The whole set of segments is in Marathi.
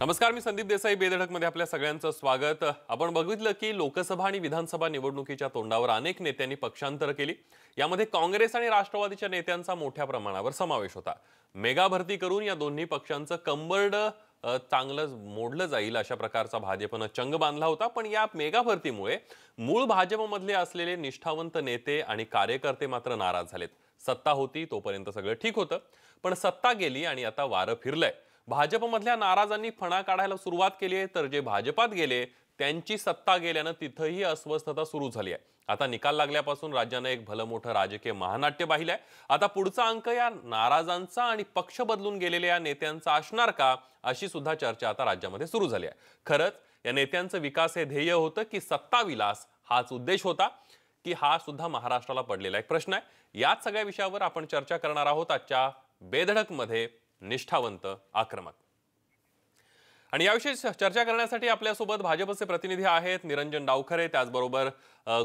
नमस्कार, मी संदीप देसाई. बेधडकमध्ये आपल्या सगळ्यांचं स्वागत. आपण बघितलं की लोकसभा आणि विधानसभा निवडणुकीच्या तोंडावर अनेक नेत्यांनी पक्षांतर केली. यामध्ये काँग्रेस आणि राष्ट्रवादीच्या नेत्यांचा मोठ्या प्रमाणावर समावेश होता. मेगा भरती करून या दोन्ही पक्षांचं कंबरड चांगलं मोडलं जाईल अशा प्रकारचा भाजपनं चंग बांधला होता. पण या मेगा भरतीमुळे मूळ भाजपमधले असलेले निष्ठावंत नेते आणि कार्यकर्ते मात्र नाराज झालेत. सत्ता होती तोपर्यंत सगळं ठीक होतं, पण सत्ता गेली आणि आता वारं फिरलंय. भाजपमधल्या नाराजांनी फणा काढायला सुरुवात केली आहे, तर जे भाजपात गेले त्यांची सत्ता गेल्यानं तिथंही अस्वस्थता सुरू झाली आहे. आता निकाल लागल्यापासून राज्यानं एक भलं मोठं राजकीय महानाट्य पाहिलंय. आता पुढचा अंक या नाराजांचा आणि पक्ष बदलून गेलेल्या या नेत्यांचा असणार का, अशी सुद्धा चर्चा आता राज्यामध्ये सुरू झाली आहे. खरंच या नेत्यांचं विकास हे ध्येय होतं की सत्ता विलास हाच उद्देश होता, की हा सुद्धा महाराष्ट्राला पडलेला एक प्रश्न आहे. याच सगळ्या विषयावर आपण चर्चा करणार आहोत आजच्या बेधडकमध्ये. निष्ठावंत, आक्रमक. आणि याविषयी चर्चा करण्यासाठी आपल्यासोबत भाजपचे प्रतिनिधी आहेत निरंजन डावखरे, त्याचबरोबर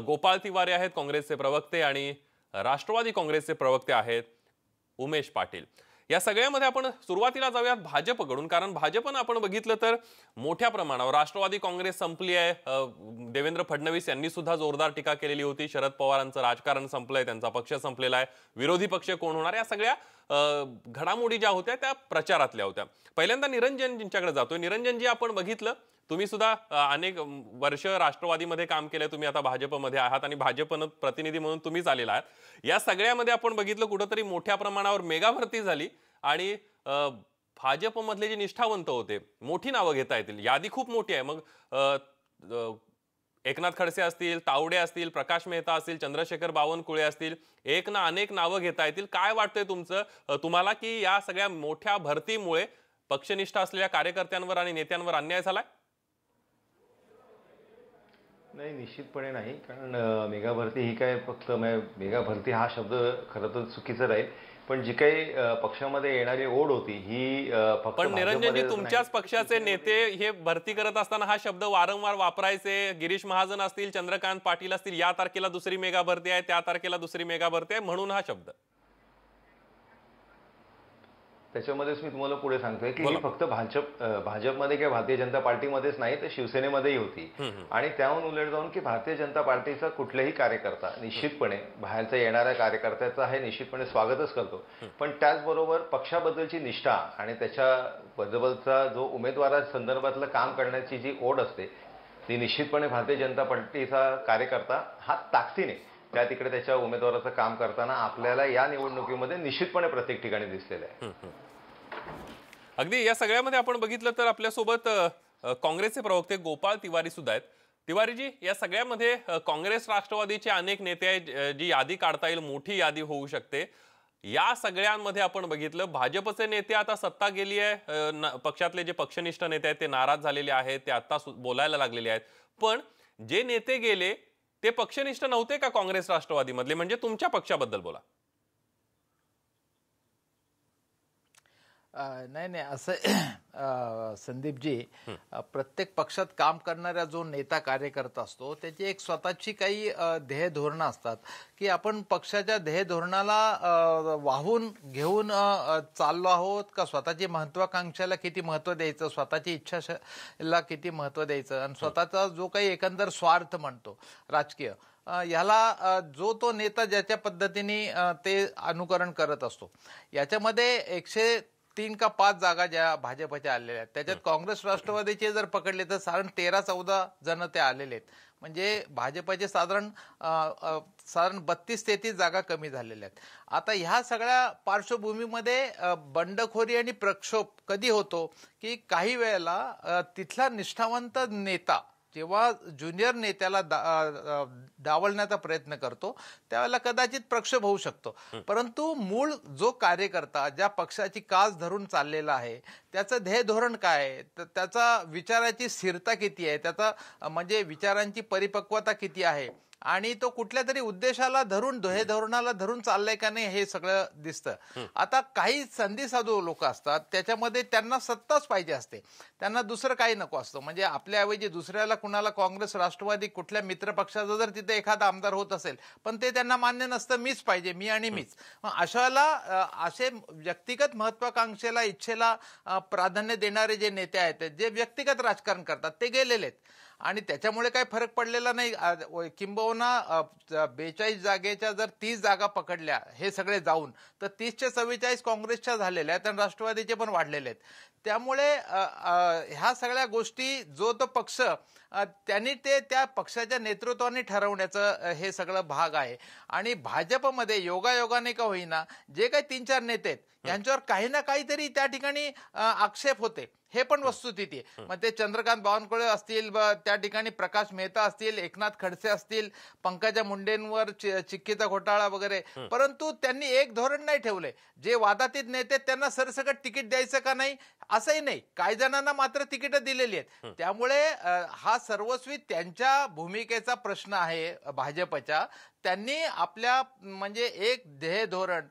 गोपाळ तिवारी आहेत काँग्रेसचे प्रवक्ते, आणि राष्ट्रवादी काँग्रेसचे प्रवक्ते आहेत उमेश पाटील. या सगळ्यामध्ये आपण सुरुवातीला जाऊयात भाजपकडून, कारण भाजपनं आपण बघितलं तर मोठ्या प्रमाणावर राष्ट्रवादी काँग्रेस संपली आहे. देवेंद्र फडणवीस यांनी सुद्धा जोरदार टीका केलेली होती. शरद पवारांचं राजकारण संपलंय, त्यांचा पक्ष संपलेला आहे, विरोधी पक्ष कोण होणार, या सगळ्या घडामोडी ज्या होत्या त्या प्रचारातल्या होत्या. पहिल्यांदा निरंजनजींच्याकडे जातोय. निरंजनजी, आपण बघितलं तुम्ही सुद्धा अनेक वर्ष राष्ट्रवादीमध्ये काम केलंय, तुम्ही आता भाजपमध्ये आहात आणि भाजपनं प्रतिनिधी म्हणून तुम्हीच आलेला आहात. या सगळ्यामध्ये आपण बघितलं कुठंतरी मोठ्या प्रमाणावर मेगा भरती झाली आणि भाजपमधले जे निष्ठावंत होते, मोठी नावं घेता येतील, यादी खूप मोठी आहे. मग एकनाथ खडसे असतील, तावडे असतील, प्रकाश मेहता असतील, चंद्रशेखर बावनकुळे असतील, एक ना अनेक नावं घेता येतील. काय वाटतंय तुम्हाला की या सगळ्या मोठ्या भरतीमुळे पक्षनिष्ठ असलेल्या कार्यकर्त्यांवर आणि नेत्यांवर अन्याय झालाय? नाही, निश्चितपणे नाही. कारण मेगा भरती ही काय फक्त मेगा भरती हा शब्द खरं तर चुकीचं राहील. पण जी काही पक्षामध्ये येणारी ओढ होती ही फक्त पण निरंजनजी, तुमच्याच पक्षाचे नेते हे भरती करत असताना हा शब्द वारंवार वापरायचे. गिरीश महाजन असतील, चंद्रकांत पाटील असतील, या तारखेला दुसरी मेगा भरती आहे, त्या तारखेला दुसरी मेगा भरती आहे, म्हणून हा शब्द. त्याच्यामध्येच मी तुम्हाला पुढे सांगतोय की ही फक्त भाजपमध्ये किंवा भारतीय जनता पार्टीमध्येच नाही, तर शिवसेनेमध्येही होती. आणि त्याहून उलट जाऊन की भारतीय जनता पार्टीचा कुठलाही कार्यकर्ता निश्चितपणे बाहेरचा येणाऱ्या कार्यकर्त्याचा हे निश्चितपणे स्वागतच करतो. पण त्याचबरोबर पक्षाबद्दलची निष्ठा आणि त्याच्याबद्दलचा जो उमेदवारासंदर्भातलं काम करण्याची जी ओढ असते, ती निश्चितपणे भारतीय जनता पार्टीचा कार्यकर्ता हा ताकदीने त्या तिकडे त्याच्या उमेदवाराचं काम करताना आपल्याला या निवडणुकीमध्ये निश्चितपणे प्रत्येक ठिकाणी दिसलेलं आहे. अगदी या सगळ्यामध्ये आपण बघितलं तर आपल्यासोबत काँग्रेसचे प्रवक्ते गोपाळ तिवारी सुद्धा आहेत. तिवारीजी, या सगळ्यामध्ये काँग्रेस राष्ट्रवादीचे अनेक नेते आहेत, जी यादी काढता येईल, मोठी यादी होऊ शकते. या सगळ्यांमध्ये आपण बघितलं भाजपचे नेते आता सत्ता गेली आहे, पक्षातले जे पक्षनिष्ठ नेते आहेत ते नाराज झालेले आहेत, ते आता बोलायला लागलेले आहेत. पण जे नेते गेले ते पक्षनिष्ठ नव्हते का काँग्रेस राष्ट्रवादीमधले? म्हणजे तुमच्या पक्षाबद्दल बोला. नाही नाही, असं संदीपजी, प्रत्येक पक्षात काम करणारा जो नेता कार्यकर्ता असतो त्याची एक स्वतःची काही ध्येय धोरणं असतात, की आपण पक्षाच्या ध्येय धोरणाला वाहून घेऊन चाललो आहोत का, स्वतःची महत्वाकांक्षाला किती महत्व द्यायचं, स्वतःची इच्छाला किती महत्व द्यायचं, आणि स्वतःचा जो काही एकंदर स्वार्थ म्हणतो राजकीय, ह्याला जो तो नेता ज्याच्या पद्धतीने ते अनुकरण करत असतो. याच्यामध्ये 103 का 5 जागा ज्या भाजपच्या आलेल्या आहेत, त्याच्यात काँग्रेस राष्ट्रवादीचे जर पकडले तर साधारण 13-14 जण ते आलेले आहेत. म्हणजे भाजपचे साधारण 32-33 जागा कमी झालेल्या आहेत. आता ह्या सगळ्या पार्श्वभूमीमध्ये बंडखोरी आणि प्रक्षोभ कधी होतो, की काही वेळेला तिथला निष्ठावंत नेता जेव्हा ज्युनियर नेत्याला डावलण्याचा प्रयत्न करतो त्यावेळेला कदाचित प्रक्षोभ होऊ शकतो. परंतु मूळ जो कार्यकर्ता ज्या पक्षाची कास धरून चाललेला आहे त्याचं ध्येय धोरण काय आहे, त्याचा विचाराची स्थिरता किती आहे, त्याचा म्हणजे विचारांची परिपक्वता किती आहे, आणि तो कुठल्या तरी उद्देशाला धरून धोरणाला धरून चाललाय का नाही हे सगळं दिसतं. आता काही संधी साधू लोक असतात त्याच्यामध्ये त्यांना सत्ताच पाहिजे असते, त्यांना दुसरं काही नको असतं. म्हणजे आपल्याऐवजी दुसऱ्याला कुणाला काँग्रेस राष्ट्रवादी कुठल्या मित्रपक्षाचा जर तिथे एखादा आमदार होत असेल पण ते त्यांना मान्य नसतं, मीच पाहिजे, मी आणि मीच. अशाला असे व्यक्तिगत महत्वाकांक्षेला इच्छेला प्राधान्य देणारे जे नेते आहेत जे व्यक्तिगत राजकारण करतात ते गेलेले आहेत आणि त्याच्यामुळे काही फरक पडलेला नाही. किंबहुना 42 जागेच्या जर 30 जागा पकडल्या हे सगळे जाऊन तर 30च्या 44 काँग्रेसच्या झालेल्या आहेत आणि राष्ट्रवादीचे पण वाढलेले आहेत. त्यामुळे ह्या सगळ्या गोष्टी जो तो पक्ष त्यांनी ते त्या पक्षाच्या नेतृत्वाने ठरवण्याचं हे सगळं भाग आहे. आणि भाजपमध्ये योगायोगाने का होईना जे काही 3-4 नेते आहेत यांच्यावर काही ना काहीतरी त्या ठिकाणी आक्षेप होते, हे पण वस्तुस्थिती आहे. मग ते चंद्रकांत बावनकुळे असतील, त्या ठिकाणी प्रकाश मेहता असतील, एकनाथ खडसे असतील, पंकजा मुंडेंवर चिक्कीचा घोटाळा वगैरे, परंतु त्यांनी एक धोरण नाही ठेवले. जे वादातीत नेते त्यांना सरसकट तिकीट द्यायचं का नाही असंही नाही, काही जणांना मात्र तिकीट दिलेली आहेत. त्यामुळे हा सर्वस्वी त्यांच्या भूमिकेचा प्रश्न आहे भाजपच्या. त्यांनी आपल्या म्हणजे एक ध्येय धोरण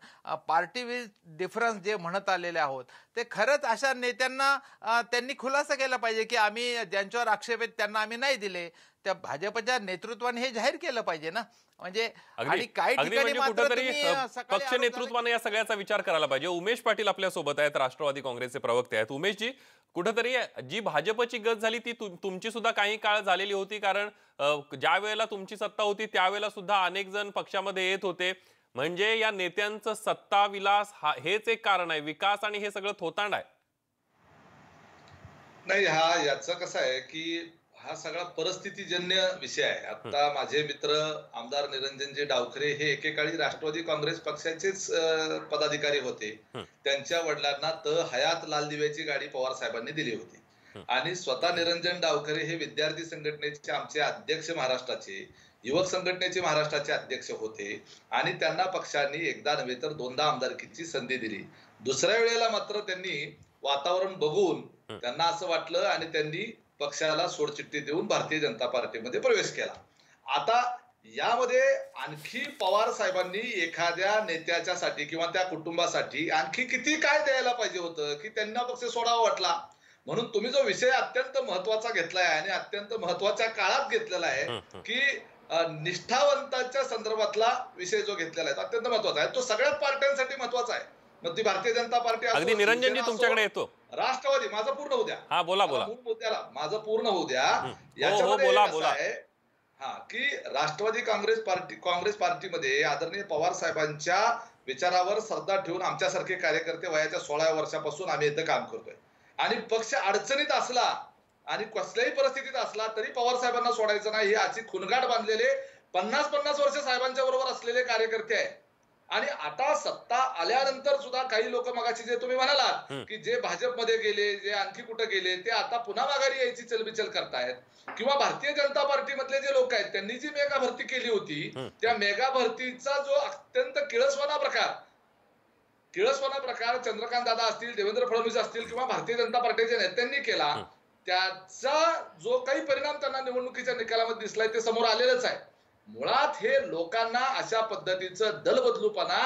पार्टी विथ डिफरन्स जे म्हणत आलेले आहोत ते खरंच अशा नेत्यांना त्यांनी खुलासा केला पाहिजे की आम्ही ज्यांच्यावर आक्षेप आहेत त्यांना आम्ही नाही दिले. त्या भाजपच्या नेतृत्वाने हे जाहीर केलं पाहिजे ना. म्हणजे आणि काही ठिकाणी मात्र पक्ष नेतृत्वाने या सगळ्याचा विचार करायला पाहिजे. उमेश पाटील आपल्या सोबत आहेत, राष्ट्रवादी काँग्रेसचे प्रवक्ते आहेत. उमेशजी, कुठेतरी जी भाजपची गत झाली ती तुमची सुद्धा काही काळ झालेली होती, कारण ज्या वेळेला तुमची सत्ता होती त्यावेळेला सुद्धा अनेक जण पक्षामध्ये येत होते. म्हणजे या नेत्यांचं सत्ता विलास हेच एक कारण आहे, विकास आणि हे सगळं थोतांड आहे. नाही, याचं कसं आहे की हा सगळा परिस्थितीजन्य विषय आहे. आता माझे मित्र आमदार निरंजनजी डावखरे हे एकेकाळी राष्ट्रवादी काँग्रेस पक्षाचेच पदाधिकारी होते. त्यांच्या वडिलांना हयात लाल दिव्याची गाडी पवार साहेबांनी दिली होती आणि स्वतः निरंजन डावखरे हे विद्यार्थी संघटनेचे आमचे अध्यक्ष महाराष्ट्राचे, युवक संघटनेचे महाराष्ट्राचे अध्यक्ष होते आणि त्यांना पक्षांनी एकदा नव्हे तर 2दा आमदारकीची संधी दिली. दुसऱ्या वेळेला मात्र त्यांनी वातावरण बघून त्यांना असं वाटलं आणि त्यांनी पक्षाला सोडचिठ्ठी देऊन भारतीय जनता पार्टीमध्ये प्रवेश केला. आता यामध्ये आणखी पवार साहेबांनी एखाद्या नेत्याच्यासाठी किंवा त्या कुटुंबासाठी आणखी किती काय द्यायला पाहिजे होतं की त्यांना पक्ष सोडावा वाटला. म्हणून तुम्ही जो विषय अत्यंत महत्वाचा घेतलाय आणि अत्यंत महत्वाच्या काळात घेतलेला आहे की निष्ठावंतांच्या संदर्भातला विषय जो घेतलेला आहे अत्यंत महत्वाचा आहे, तो सगळ्याच पार्ट्यांसाठी महत्वाचा आहे. मग ती भारतीय जनता पार्टी अगदी निरंजनजी तुमच्याकडे येतो, राष्ट्रवादी, माझं पूर्ण होऊ द्या. हा बोला बोला, माझं पूर्ण होऊ द्या. याच्यामध्ये कसं आहे की राष्ट्रवादी काँग्रेस पार्टीमध्ये आदरणीय पवार साहेबांच्या विचारावर श्रद्धा ठेवून आमच्यासारखे कार्यकर्ते वयाच्या 16व्या वर्षापासून आम्ही इथं काम करतोय आणि पक्ष अडचणीत असला आणि कसल्याही परिस्थितीत असला तरी पवार साहेबांना सोडायचं नाही ही अशी खुणगाठ बांधलेले 50-50 वर्ष साहेबांच्या बरोबर असलेले कार्यकर्ते आहेत. आणि आता सत्ता आल्यानंतर सुद्धा काही लोक मगाशी जे तुम्ही म्हणालात की जे भाजपमध्ये गेले, जे आणखी कुठे गेले, ते आता पुन्हा माघारी यायची चलबिचल करतायत. किंवा भारतीय जनता पार्टीमधले जे लोक आहेत त्यांनी जी मेगा भरती केली होती त्या मेगा भरतीचा जो अत्यंत किळसवाना प्रकार चंद्रकांत दादा असतील, देवेंद्र फडणवीस असतील किंवा भारतीय जनता पार्टीच्या नेत्यांनी केला, त्याचा जो काही परिणाम त्यांना निवडणुकीच्या निकालामध्ये दिसलाय ते समोर आलेलंच आहे. मुळात हे लोकांना अशा पद्धतीचं दलबदलूपणा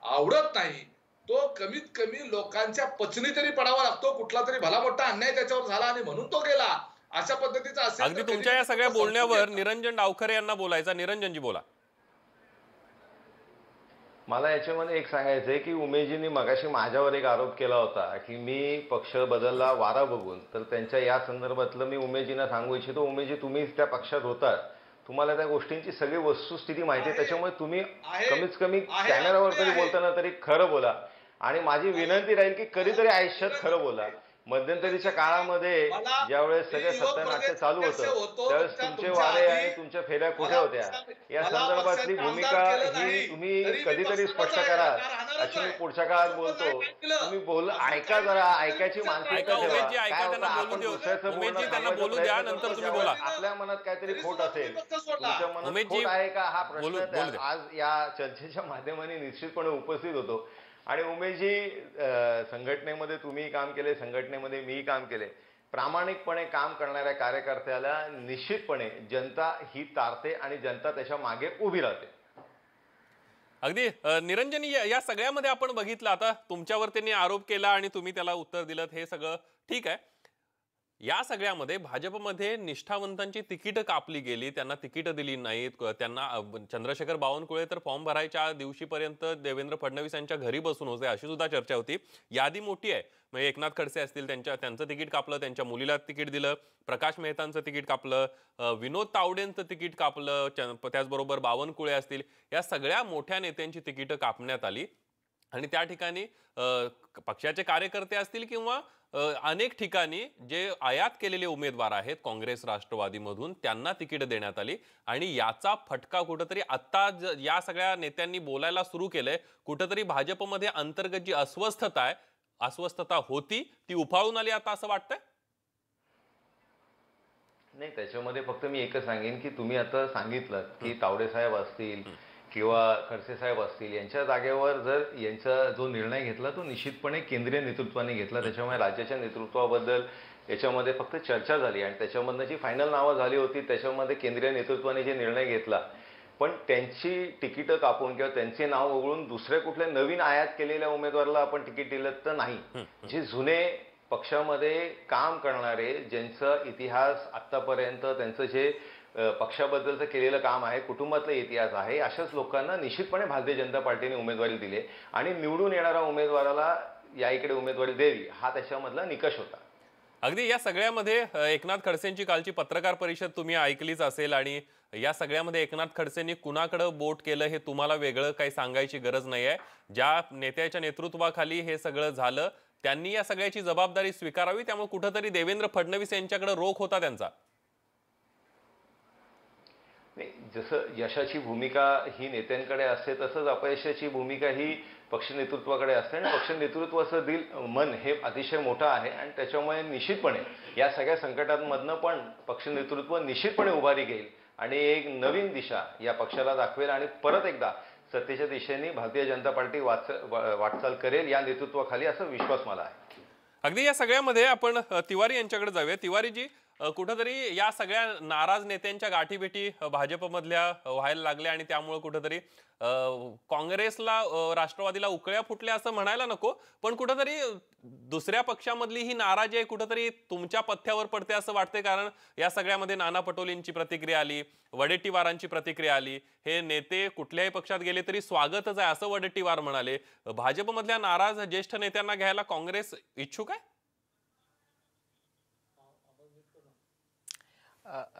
आवडत नाही. तो कमीत कमी लोकांच्या पचनी तरी पडावा लागतो. कुठला तरी भला मोठा अन्याय त्याच्यावर झाला आणि म्हणून तो गेला, अशा पद्धतीचा असेल. अगदी तुमच्या या सगळ्या बोलण्यावर निरंजन डावखरे यांना बोलायचा. निरंजनजी बोला. मला याच्यामध्ये एक सांगायचंय की उमेशजींनी मगाशी माझ्यावर एक आरोप केला होता की मी पक्ष बदलला वारा बघून. तर त्यांच्या या संदर्भातलं मी उमेशजींना सांगू इच्छितो. उमेशजी, तुम्हीच त्या पक्षात होता, तुम्हाला त्या गोष्टींची सगळी वस्तुस्थिती माहिती आहे, त्याच्यामुळे तुम्ही कमीत कमी कॅमेरावर तरी बोलताना तरी खरं बोला. आणि माझी विनंती राहील की कधीतरी आयुष्यात खरं बोला. मध्यंतरीच्या काळामध्ये ज्यावेळेस सगळे सत्तानाट्य चालू होतं त्यावेळेस तुमचे वारे आणि तुमच्या फेऱ्या कुठे होत्या या संदर्भातली भूमिका ही तुम्ही कधीतरी स्पष्ट करा, अशी मी पुढच्या काळात बोलतो. तुम्ही बोल, ऐका जरा, ऐकायची मानसिकता ठेवा. आपल्या मनात काहीतरी खोट असेल, तुमच्या मनात खोट आहे का हा प्रश्न आज या चर्चेच्या माध्यमाने निश्चितपणे उपस्थित होतो. आणि उमेशजी, संघटनेमध्ये तुम्ही काम केले, संघटनेमध्ये मी काम केले. प्रामाणिकपणे काम करणाऱ्या कार्यकर्त्याला निश्चितपणे जनता ही तारते आणि जनता त्याच्या मागे उभी राहते. अगदी निरंजनी, या सगळ्यामध्ये आपण बघितलं, आता तुमच्यावर त्यांनी आरोप केला आणि तुम्ही त्याला उत्तर दिलं, हे सगळं ठीक आहे. या सगळ्यामध्ये भाजपमध्ये निष्ठावंतांची तिकीटं कापली गेली, त्यांना तिकीटं दिली नाहीत. त्यांना चंद्रशेखर बावनकुळे तर फॉर्म भरायच्या दिवशीपर्यंत देवेंद्र फडणवीस यांच्या घरी बसून होते, अशी सुद्धा चर्चा होती. यादी मोठी आहे. म्हणजे एकनाथ खडसे असतील, त्यांचं तिकीट कापलं, त्यांच्या मुलीला तिकीट दिलं, प्रकाश मेहतांचं तिकीट कापलं, विनोद तावडेंचं तिकीट कापलं, त्याचबरोबर बावनकुळे असतील, या सगळ्या मोठ्या नेत्यांची तिकीटं कापण्यात आली. आणि त्या ठिकाणी पक्षाचे कार्यकर्ते असतील किंवा अनेक ठिकाणी जे आयात केलेले उमेदवार आहेत काँग्रेस राष्ट्रवादीमधून, त्यांना तिकीट देण्यात आली. आणि याचा फटका कुठंतरी आता या सगळ्या नेत्यांनी बोलायला सुरू केलंय. कुठंतरी भाजपमध्ये अंतर्गत जी अस्वस्थता होती ती उफाळून आली आता, असं वाटतंय? नाही, त्याच्यामध्ये फक्त मी एकच सांगेन की तुम्ही आता सांगितलं की तावडे साहेब असतील किंवा खडसे साहेब असतील, यांच्या जागेवर जर यांचा जो निर्णय घेतला तो निश्चितपणे केंद्रीय नेतृत्वाने घेतला. त्याच्यामुळे राज्याच्या नेतृत्वाबद्दल याच्यामध्ये फक्त चर्चा झाली आणि त्याच्यामधनं जी फायनल नावं झाली होती त्याच्यामध्ये केंद्रीय नेतृत्वाने जे निर्णय घेतला, पण त्यांची तिकीटं कापून किंवा त्यांचे नाव वगळून दुसऱ्या कुठल्या नवीन आयात केलेल्या उमेदवाराला आपण तिकीट दिलं तर नाही. जे जुने पक्षामध्ये काम करणारे, ज्यांचा इतिहास आतापर्यंत, त्यांचं जे पक्षाबद्दलचं केलेलं काम आहे, कुटुंबातला इतिहास आहे, अशाच लोकांना निश्चितपणे भारतीय जनता पार्टीने उमेदवारी दिली आणि निवडून येणाऱ्या उमेदवाराला या इकडे उमेदवारी द्यावी, हा त्याच्यामधला निकष होता. अगदी या सगळ्यामध्ये एकनाथ खडसेंची कालची पत्रकार परिषद तुम्ही ऐकलीच असेल आणि या सगळ्यामध्ये एकनाथ खडसेंनी कुणाकडे बोट केलं हे तुम्हाला वेगळं काही सांगायची गरज नाहीये. ज्या नेत्याच्या नेतृत्वाखाली हे सगळं झालं त्यांनी या सगळ्याची जबाबदारी स्वीकारावी. त्यामुळे कुठंतरी देवेंद्र फडणवीस यांच्याकडे रोख होता त्यांचा. जसं यशाची भूमिका ही नेत्यांकडे असते तसंच अपयशाची भूमिका ही पक्ष नेतृत्वाकडे असते आणि पक्ष नेतृत्वाचं मन हे अतिशय मोठं आहे आणि त्याच्यामुळे निश्चितपणे या सगळ्या संकटांमधनं पण पक्ष नेतृत्व निश्चितपणे उभारी घेईल आणि एक नवीन दिशा या पक्षाला दाखवेल आणि परत एकदा सत्तेच्या दिशेने भारतीय जनता पार्टी वाटचाल करेल या नेतृत्वाखाली, असा विश्वास मला आहे. अगदी या सगळ्यामध्ये आपण तिवारी यांच्याकडे जाऊया. तिवारीजी, कुठंतरी या सगळ्या नाराज नेत्यांच्या गाठीभेटी भाजपमधल्या व्हायला लागल्या आणि त्यामुळे कुठंतरी काँग्रेसला, राष्ट्रवादीला उकळ्या फुटल्या असं म्हणायला नको, पण कुठंतरी दुसऱ्या पक्षामधली ही नाराजी आहे कुठंतरी तुमच्या पथ्यावर पडते असं वाटते. कारण या सगळ्यामध्ये नाना पटोलेंची प्रतिक्रिया आली, वडेट्टीवारांची प्रतिक्रिया आली. हे नेते कुठल्याही पक्षात गेले तरी स्वागतच आहे असं वडेट्टीवार म्हणाले. भाजपमधल्या नाराज ज्येष्ठ नेत्यांना घ्यायला काँग्रेस इच्छुक आहे?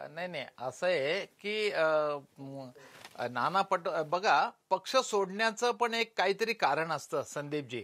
नाही, असं आहे की बघा, पक्ष सोडण्याचं पण एक काहीतरी कारण असतं संदीपजी.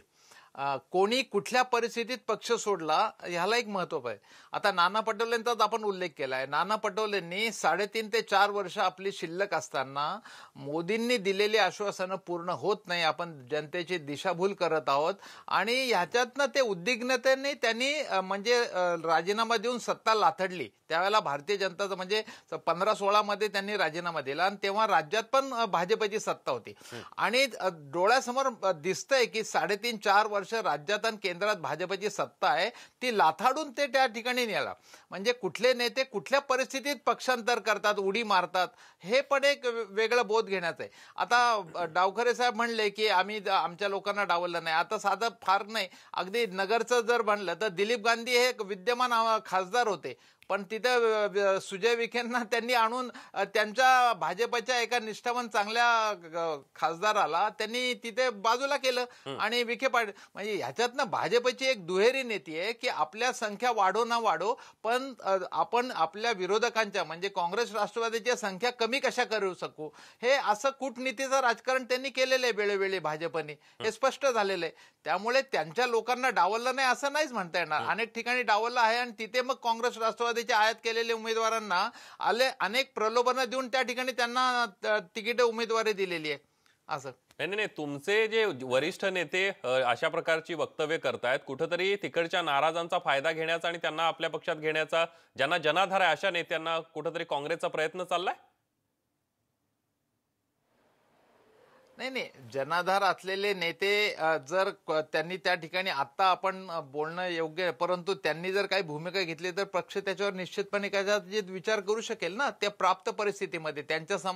कोणी कुठल्या परिस्थितीत पक्ष सोडला ह्याला एक महत्व आहे. आता नाना पटोलेंचाच आपण उल्लेख केलाय. नाना पटोलेंनी 3.5 ते 4 वर्ष आपली शिल्लक असताना मोदींनी दिलेली आश्वासनं पूर्ण होत नाही, आपण जनतेची दिशाभूल करत आहोत आणि ह्याच्यातनं ते उद्विग्नतेने त्यांनी म्हणजे राजीनामा देऊन सत्ता लाथडली. त्यावेळेला भारतीय जनताचं म्हणजे 15-16 मध्ये त्यांनी राजीनामा दिला आणि तेव्हा राज्यात पण भाजपची सत्ता होती आणि डोळ्यासमोर दिसतंय की 3.5-4 वर्ष राज्यात आणि केंद्रात भाजपची सत्ता आहे, ती लाथाडून ते त्या ठिकाणी नेला. म्हणजे कुठले नेते कुठल्या परिस्थितीत पक्षांतर करतात, उडी मारतात, हे पण एक वेगळं बोध घेण्याचं आहे. आता डावखरे साहेब म्हणले की आम्ही आमच्या लोकांना डावललं नाही. आता साधं फार नाही, अगदी नगरचं जर म्हणलं तर दिलीप गांधी हे विद्यमान खासदार होते, पण तिथे सुजय विखेंना त्यांनी आणून त्यांच्या भाजपच्या एका निष्ठावान चांगल्या खासदाराला त्यांनी तिथे बाजूला केलं आणि विखे पाटील. म्हणजे ह्याच्यातनं भाजपची एक दुहेरी नीती आहे की आपल्या संख्या वाढो ना वाढो, पण आपण आपल्या विरोधकांच्या म्हणजे काँग्रेस राष्ट्रवादीच्या संख्या कमी कशा करू शकू, हे असं कूटनीतीचं राजकारण त्यांनी केलेलं आहे वेळोवेळी भाजपने, हे स्पष्ट झालेलं आहे. त्यामुळे त्यांच्या लोकांना डावललं नाही असं नाहीच म्हणता येणार. अनेक ठिकाणी डावललं आहे आणि तिथे मग काँग्रेस राष्ट्रवादीच्या आयात केलेल्या उमेदवारांना अनेक प्रलोभनं देऊन त्या ठिकाणी त्यांना तिकीट उमेदवारी दिलेली आहे. असं नाही, तुमचे जे वरिष्ठ नेते अशा प्रकारची वक्तव्य करतायत, कुठंतरी तिकडच्या नाराजांचा फायदा घेण्याचा आणि त्यांना आपल्या पक्षात घेण्याचा, ज्यांना जनाधार आहे अशा नेत्यांना कुठंतरी काँग्रेसचा प्रयत्न चाललाय? नाही, जनाधार असलेले नेते जर त्यांनी त्या ठिकाणी आता आपण बोलणं योग्य आहे, परंतु त्यांनी जर काही भूमिका घेतली तर पक्ष त्याच्यावर निश्चितपणे कदाचित विचार करू शकेल ना, त्या प्राप्त परिस्थितीमध्ये त्यांच्या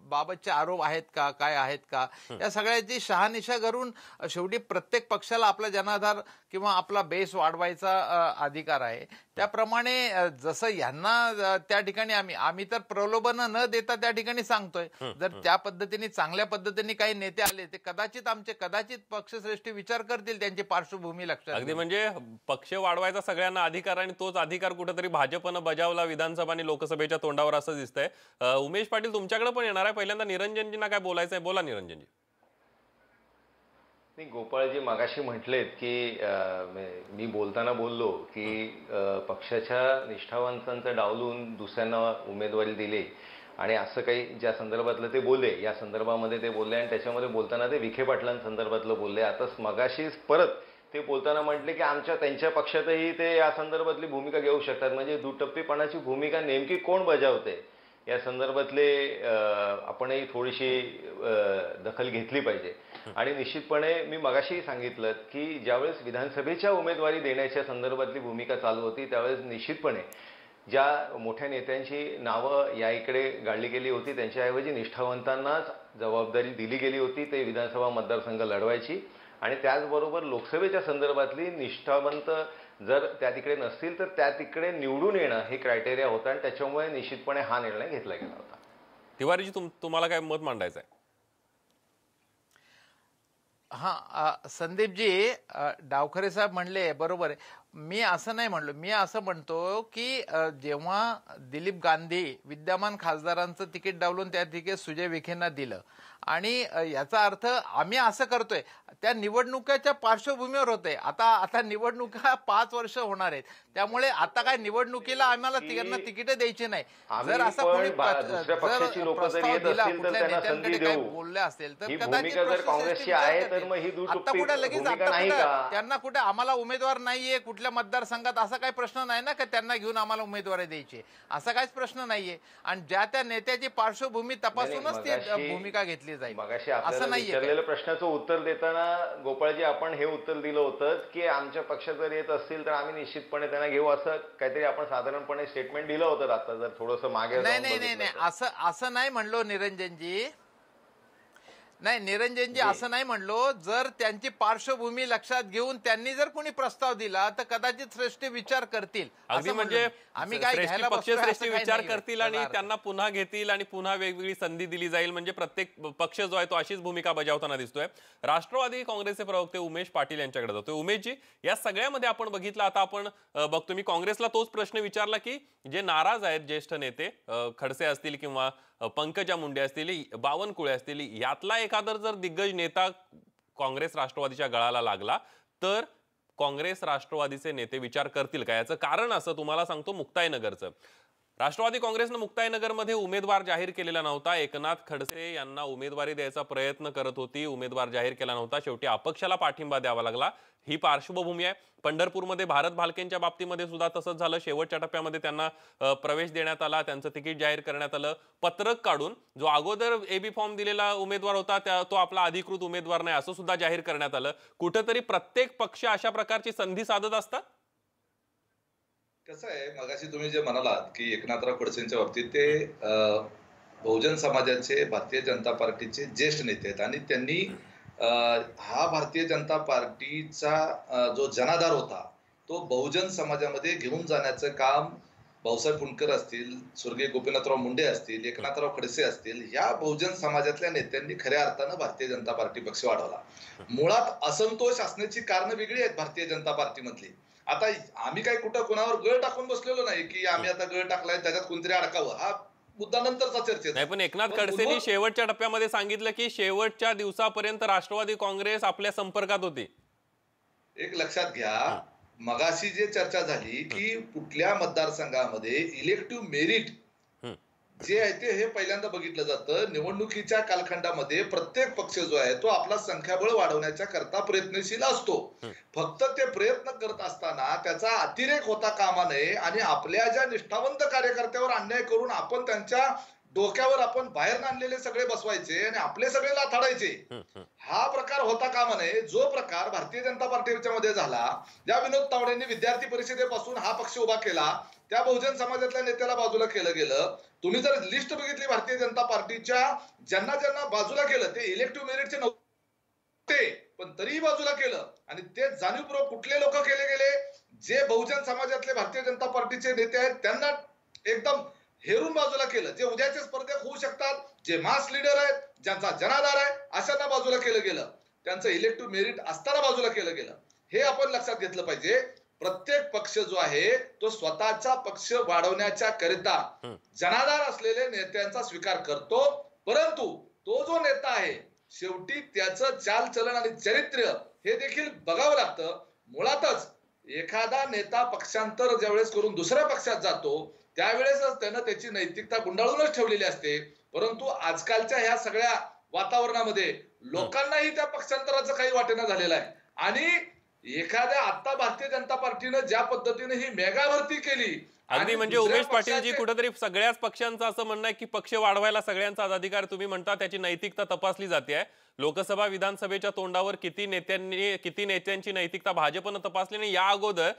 बाबतचे आरोप आहेत का, काय आहेत का, या सगळ्याची शहानिशा करून शेवटी प्रत्येक पक्षाला आपला जनाधार किंवा आपला बेस वाढवायचा अधिकार आहे. त्याप्रमाणे जसं यांना त्या ठिकाणी आम्ही तर प्रलोभन न देता त्या ठिकाणी सांगतोय, जर त्या पद्धतीने चांगल्या पद्धतीने काही नेते आले ते कदाचित पक्षश्रेष्ठी विचार करतील, त्यांची पार्श्वभूमी लक्षात अगदी म्हणजे पक्ष वाढवायचा सगळ्यांना अधिकार आणि तोच अधिकार कुठेतरी भाजपनं बजावला विधानसभा आणि लोकसभेच्या तोंडावर असं दिसतंय. उमेश पाटील तुमच्याकडे पण येणार आहे. पहिल्यांदा निरंजनजींना काय बोलायचंय, बोला निरंजनजी. नाही, गोपाळजी मगाशी म्हटलेत की मी बोलताना बोललो की पक्षाच्या निष्ठावंतांचं डावलून दुसऱ्यांना उमेदवारी दिली आणि असं काही ज्या संदर्भातलं ते बोलले, या संदर्भामध्ये ते बोलले आणि त्याच्यामध्ये बोलताना ते विखे पाटलांसंदर्भातलं बोलले. आता मगाशी परत ते बोलताना म्हटले की त्यांच्या पक्षातही ते या संदर्भातली भूमिका घेऊ शकतात. म्हणजे दुटप्पीपणाची भूमिका नेमकी कोण बजावते या संदर्भातले आपणही थोडीशी दखल घेतली पाहिजे. आणि निश्चितपणे मी मगाशी सांगितलं की ज्यावेळेस विधानसभेच्या उमेदवारी देण्याच्या संदर्भातली भूमिका चालू होती त्यावेळेस निश्चितपणे ज्या मोठ्या नेत्यांची नावं या इकडे गाळली गेली होती त्यांच्याऐवजी निष्ठावंतांनाच जबाबदारी दिली गेली होती ते विधानसभा मतदारसंघ लढवायची. आणि त्याचबरोबर लोकसभेच्या संदर्भातली निष्ठावंत जर त्या तिकडे नसतील तर त्या तिकडे निवडून येणं हे क्रायटेरिया होतं आणि त्याच्यामुळे निश्चितपणे हा निर्णय घेतला गेला होता. तिवारीजी तुम्हाला काय मत मांडायचं आहे? संदीपजी, डावखरे साहेब म्हणले बरोबर आहे. मी असं नाही म्हणलो, मी असं म्हणतो की जेव्हा दिलीप गांधी विद्यमान खासदारांचं तिकीट डावलून त्या तिकीट सुजय विखेंना दिलं आणि याचा अर्थ आम्ही असं करतोय त्या निवडणुकीच्या पार्श्वभूमीवर होते. आता निवडणुका 5 वर्ष होणार आहेत, त्यामुळे आता काय निवडणुकीला आम्हाला त्यांना तिकीट द्यायची नाही. जर असा कोणी प्रस्ताव दिला कुठल्या नेत्यांकडे काही बोलले असेल तर कदाचित आता कुठे लगेच त्यांना कुठे आम्हाला उमेदवार नाहीये कुठल्या मतदारसंघात असा काही प्रश्न नाही ना का त्यांना घेऊन आम्हाला उमेदवारी द्यायची, असा काहीच प्रश्न नाहीये. आणि ज्या त्या नेत्याची पार्श्वभूमी तपासूनच ती भूमिका घेतली जाईल, असं नाहीये. विचारलेल्या प्रश्नाचं उत्तर देताना गोपाळजी आपण हे उत्तर दिलं होतं की आमच्या पक्षात जर येत असतील तर आम्ही निश्चितपणे त्यांना घेऊ, असं काहीतरी आपण साधारणपणे स्टेटमेंट दिलं होतं. आता जर थोडंसं मागे नाही असं नाही म्हणलो निरंजनजी, असं नाही म्हणलो. जर त्यांची पार्श्वभूमी लक्षात घेऊन त्यांनी जर कोणी प्रस्ताव दिला तर कदाचित श्रेष्ठी विचार करतील. अगदी म्हणजे आम्ही काय पक्षश्रेष्ठी विचार करतील आणि त्यांना पुन्हा घेतील आणि पुन्हा वेगवेगळी संधी दिली जाईल. म्हणजे प्रत्येक पक्ष जो आहे तो अशीच भूमिका बजावताना दिसतोय. राष्ट्रवादी काँग्रेसचे प्रवक्ते उमेश पाटील यांच्याकडे जातोय. उमेशजी, या सगळ्यामध्ये आपण बघितलं, आता आपण बघतो मी काँग्रेसला तोच प्रश्न विचारला की जे नाराज आहेत ज्येष्ठ नेते खडसे असतील किंवा पंकजा मुंडे असतील, बावनकुळे असतील, यातला एखादा जर दिग्गज नेता काँग्रेस राष्ट्रवादीच्या गळाला लागला तर काँग्रेस राष्ट्रवादीचे नेते विचार करतील का? याचं कारण असं तुम्हाला सांगतो, मुक्ताईनगरचं. राष्ट्रवादी काँग्रेसनं मुक्ताईनगरमध्ये उमेदवार जाहीर केलेला नव्हता. एकनाथ खडसे यांना उमेदवारी द्यायचा प्रयत्न करत होती, उमेदवार जाहीर केला नव्हता. शेवटी अपक्षाला पाठिंबा द्यावा लागला. ही पार्श्वभूमी आहे. पंढरपूरमध्ये भारत भालकेंच्या बाबतीमध्ये सुद्धा तसंच झालं. शेवटच्या टप्प्यामध्ये त्यांना प्रवेश देण्यात आला, त्यांचं तिकीट जाहीर करण्यात आलं. पत्रक काढून जो अगोदर एबी फॉर्म दिलेला उमेदवार होता तो आपला अधिकृत उमेदवार नाही असं सुद्धा जाहीर करण्यात आलं. कुठेतरी प्रत्येक पक्ष अशा प्रकारची संधी साधत असतात. कसं आहे, मगाशी तुम्ही जे म्हणालात की एकनाथराव खडसेंच्या बाबतीत ते बहुजन समाजाचे भारतीय जनता पार्टीचे ज्येष्ठ नेते आहेत आणि त्यांनी हा भारतीय जनता पार्टीचा जो जनाधार होता तो बहुजन समाजामध्ये घेऊन जाण्याचं काम भाऊसाहेब फुंडकर असतील, स्वर्गीय गोपीनाथराव मुंडे असतील, एकनाथराव खडसे असतील, या बहुजन समाजातल्या नेत्यांनी खऱ्या अर्थानं भारतीय जनता पार्टी पक्ष वाढवला. मुळात असंतोष असण्याची कारणं वेगळी आहेत भारतीय जनता पार्टीमधली. आता आम्ही काही कुठं कोणावर गळ टाकून बसलेलो नाही की आम्ही आता गळ टाकलाय त्याच्यात कोणतरी अडकावं, हा मुद्दा नंतरचा चर्चेत नाही. पण एकनाथ खडसेंनी शेवटच्या टप्प्यामध्ये सांगितलं की शेवटच्या दिवसापर्यंत राष्ट्रवादी काँग्रेस आपल्या संपर्कात होती. एक लक्षात घ्या, मगाशी जे चर्चा झाली की कुठल्या मतदारसंघामध्ये इलेक्टिव्ह मेरिट जे आहे ते हे पहिल्यांदा बघितलं जातं. निवडणुकीच्या कालखंडामध्ये प्रत्येक पक्ष जो आहे तो आपला संख्याबळ वाढवण्याच्या करता प्रयत्नशील असतो. फक्त ते प्रयत्न करत असताना त्याचा अतिरेक होता कामा नये आणि आपल्या ज्या निष्ठावंत कार्यकर्त्यावर अन्याय करून आपण त्यांच्या डोक्यावर आपण बाहेर आणलेले सगळे बसवायचे आणि आपले सगळे लाथाडायचे. हा प्रकार होता कामा नये. जो प्रकार भारतीय जनता पार्टीच्या मध्ये झाला, ज्या विनोद तावडेंनी विद्यार्थी परिषदेपासून हा पक्ष उभा केला, त्या बहुजन समाजातल्या नेत्याला बाजूला केलं गेलं. तुम्ही जर लिस्ट बघितली भारतीय जनता पार्टीच्या, ज्यांना ज्यांना बाजूला केलं ते इलेक्टिव्ह मेरिटचे नव्हते, पण तरीही बाजूला केलं. आणि ते जाणीवपूर्वक कुठले लोक केले गेले, जे बहुजन समाजातले भारतीय जनता पार्टीचे नेते आहेत त्यांना एकदम हेरून बाजूला केलं. जे उद्याचे स्पर्धक होऊ शकतात, जे मास लीडर आहेत, ज्यांचा जनाधार आहे, अशांना बाजूला केलं गेलं. त्यांचं इलेक्टिव्ह मेरिट असताना बाजूला केलं गेलं. हे आपण लक्षात घेतलं पाहिजे. प्रत्येक पक्ष जो आहे तो स्वतःचा पक्ष वाढवण्याच्या करिता जनाधार असलेले नेत्यांचा स्वीकार करतो, परंतु तो जो नेता आहे शेवटी त्याचं चालचलन आणि चरित्र हे देखील बघावं लागतं. मुळातच एखादा नेता पक्षांतर ज्यावेळेस करून दुसऱ्या पक्षात जातो त्यावेळेसच त्यानं त्याची नैतिकता गुंडाळूनच ठेवलेली असते. परंतु आजकालच्या ह्या सगळ्या वातावरणामध्ये लोकांनाही त्या पक्षांतराचं काही वाटेना झालेलं आहे. आणि एखाद्या आता भारतीय जनता पार्टीनं ज्या पद्धतीने ही मेगा भरती केली, अगदी म्हणजे उमेश पाटीलजी कुठेतरी सगळ्याच पक्षांचं असं म्हणणं आहे की पक्ष वाढवायला सगळ्यांचा अधिकार, तुम्ही म्हणता त्याची नैतिकता तपासली जाते. लोकसभा विधानसभेच्या तोंडावर किती नेत्यांची नैतिकता भाजपनं तपासली नाही. या अगोदर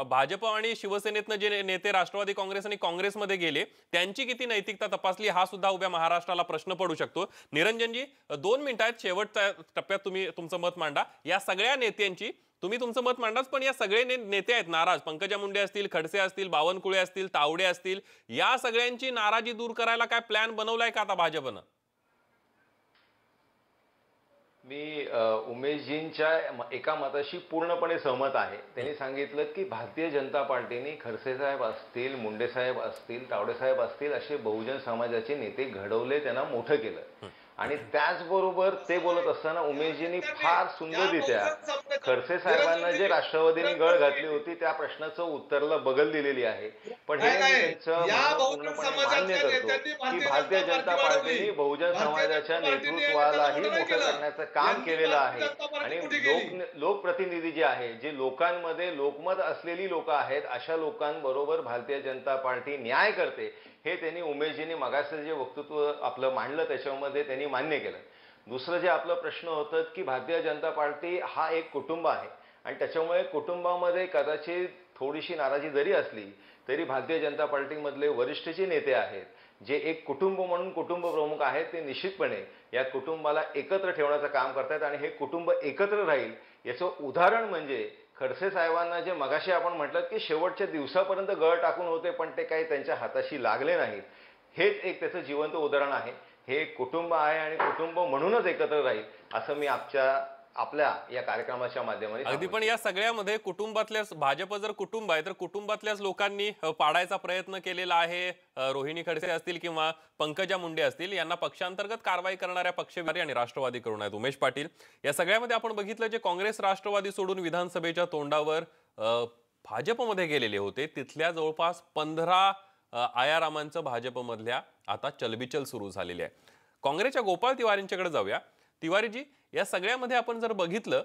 भाजप आणि शिवसेनेतनं जे नेते राष्ट्रवादी काँग्रेस आणि काँग्रेसमध्ये गेले त्यांची किती नैतिकता तपासली, हा सुद्धा उभ्या महाराष्ट्राला प्रश्न पडू शकतो. निरंजनजी 2 मिनिटं आहेत, शेवटच्या टप्प्यात तुम्ही तुमचं मत मांडा. या सगळ्या नेत्यांची तुम्ही तुमचं मत मांडाच, पण या सगळे नेते आहेत नाराज, पंकजा मुंडे असतील, खडसे असतील, बावनकुळे असतील, तावडे असतील, या सगळ्यांची नाराजी दूर करायला काय प्लॅन बनवलाय का आता भाजपनं? मी उमेशजींच्या एका मताशी पूर्णपणे सहमत आहे. त्यांनी सांगितलं की भारतीय जनता पार्टीने खडसे साहेब असतील, मुंडे साहेब असतील, तावडे साहेब असतील असे बहुजन समाजाचे नेते घडवले, त्यांना मोठं केलं. आणि त्याचबरोबर ते बोलत असताना उमेशजींनी फार सुंदररित्या खडसे साहेबांना जे राष्ट्रवादीने गळ घातली होती त्या प्रश्नाचं उत्तराला बगल दिलेली आहे. पण हे त्यांचं पूर्णपणे मान्य करतो की भारतीय जनता पार्टीने बहुजन समाजाच्या नेतृत्वालाही मोठं करण्याचं काम केलेलं आहे. आणि लोकप्रतिनिधी जे आहे, जे लोकांमध्ये लोकमत असलेली लोक आहेत, अशा लोकांबरोबर भारतीय जनता पार्टी न्याय करते, हे त्यांनी उमेशजींनी मगाचं जे वक्तृत्व आपलं मांडलं त्याच्यामध्ये त्यांनी मान्य केलं. दुसरं जे आपलं प्रश्न होतं की भारतीय जनता पार्टी हा एक कुटुंब आहे आणि त्याच्यामुळे कुटुंबामध्ये कदाचित थोडीशी नाराजी जरी असली तरी भारतीय जनता पार्टीमधले वरिष्ठ जे नेते आहेत, जे एक कुटुंब म्हणून कुटुंब प्रमुख आहेत, ते निश्चितपणे या कुटुंबाला एकत्र ठेवण्याचं काम करतात. आणि हे कुटुंब एकत्र राहील याचं उदाहरण म्हणजे खडसे साहेबांना जे मगाशी आपण म्हटलं की शेवटच्या दिवसापर्यंत गळ टाकून होते पण ते काही त्यांच्या हाताशी लागले नाहीत, हेच एक त्याचं जिवंत उदाहरण आहे. हे कुटुंब आहे आणि कुटुंब म्हणूनच एकत्र राहील असं मी आपल्या या कार्यक्रमाच्या माध्यमाने अगदी. पण या सगळ्यामध्ये कुटुंबातल्या, भाजप जर कुटुंब आहे तर कुटुंबातल्याच लोकांनी पाडायचा प्रयत्न केलेला आहे. रोहिणी खडसे असतील किंवा पंकजा मुंडे असतील, यांना पक्षांतर्गत कारवाई करणाऱ्या पक्षविधारी आणि राष्ट्रवादी करून आहेत. उमेश पाटील, या सगळ्यामध्ये आपण बघितलं जे काँग्रेस राष्ट्रवादी सोडून विधानसभेच्या तोंडावर भाजपमध्ये गेलेले होते, तिथल्या जवळपास 15 आयारामांचं भाजपमधल्या आता चलबिचल सुरू झालेली आहे. काँग्रेसच्या गोपाळ तिवारींच्याकडे जाऊया. तिवारीजी, या सगळ्यामध्ये आपण जर बघितलं,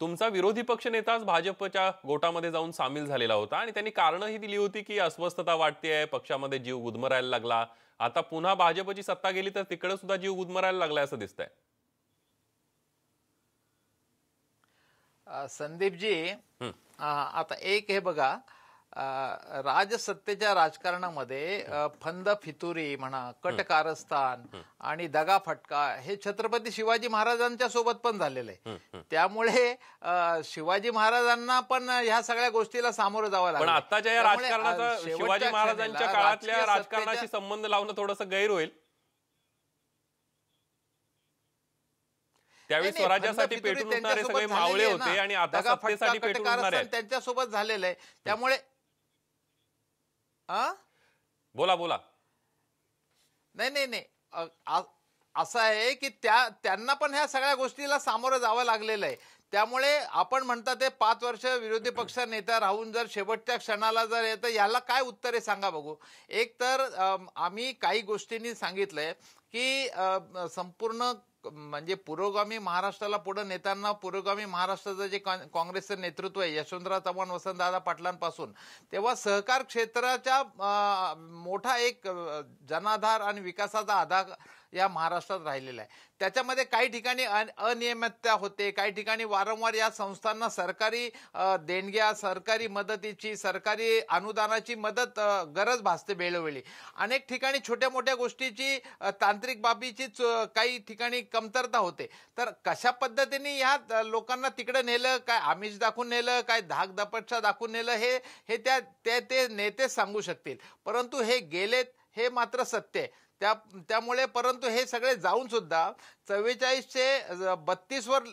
तुमचा विरोधी पक्ष नेताच भाजपच्या गोटामध्ये जाऊन सामील झालेला होता आणि त्यांनी कारणही दिली होती की अस्वस्थता वाटतेय, पक्षामध्ये जीव गुदमरायला लागला. आता पुन्हा भाजपची सत्ता गेली तर तिकडे सुद्धा जीव गुदमरायला लागलाय असं दिसतंय. संदीपजी, आता एक हे बघा, राजसत्तेच्या राजकारणामध्ये फंद फितुरी म्हणा, कटकारस्थान आणि दगाफटका हे छत्रपती शिवाजी महाराजांच्या सोबत पण झालेलं आहे. त्यामुळे शिवाजी महाराजांना पण ह्या सगळ्या गोष्टीला सामोरं जावं लागलं. पण आताच्या या राजकारणाचा शिवाजी महाराजांच्या काळातल्या राजकारणाशी संबंध लावणं थोडंसं गैर होईल. त्यावेळी स्वराज्यासाठी पेटून उठणारे सगळे मावळे होते आणि आता सत्तेसाठी पेटून उठणारे आहेत. त्यांच्यासोबत झालेलं आहे. त्यामुळे बोला. नाही, असं आहे की त्यांना पण ह्या सगळ्या गोष्टीला सामोरं जावं लागलेलं आहे. त्यामुळे आपण म्हणता ते 5 वर्ष विरोधी पक्ष नेता राहून जर शेवटच्या क्षणाला जर येतं, याला काय उत्तर आहे सांगा बघू. एक तर आम्ही काही गोष्टींनी सांगितलंय की संपूर्ण म्हणजे पुरोगामी महाराष्ट्राला पुढे नेताना पुरोगामी महाराष्ट्राचं जे काँग्रेसचं नेतृत्व आहे यशवंतराव चव्हाण वसंतदादा पाटलांपासून, तेव्हा सहकार क्षेत्राच्या मोठा एक जनाधार आणि विकासाचा आधार या महाराष्ट्रात राहिलेला आहे. त्याच्यामध्ये काही ठिकाणी अनियमितता होते, काही ठिकाणी वारंवार या संस्थांना सरकारी देणग्या, सरकारी मदतीची, सरकारी अनुदानाची गरज भासते वेळोवेळी. अनेक ठिकाणी छोट्या मोठ्या गोष्टीची तांत्रिक बाबीची काही ठिकाणी कमतरता होते. तर कशा पद्धतीने ह्या लोकांना तिकडे नेलं, काय आमिष दाखवून नेलं, काय धाकधपटशा दाखवून नेलं, हे ते नेते सांगू शकतील. परंतु हे गेलेत हे मात्र सत्य आहे. त्यामुळे परंतु हे सगळे जाऊन सुद्धा 4432 वर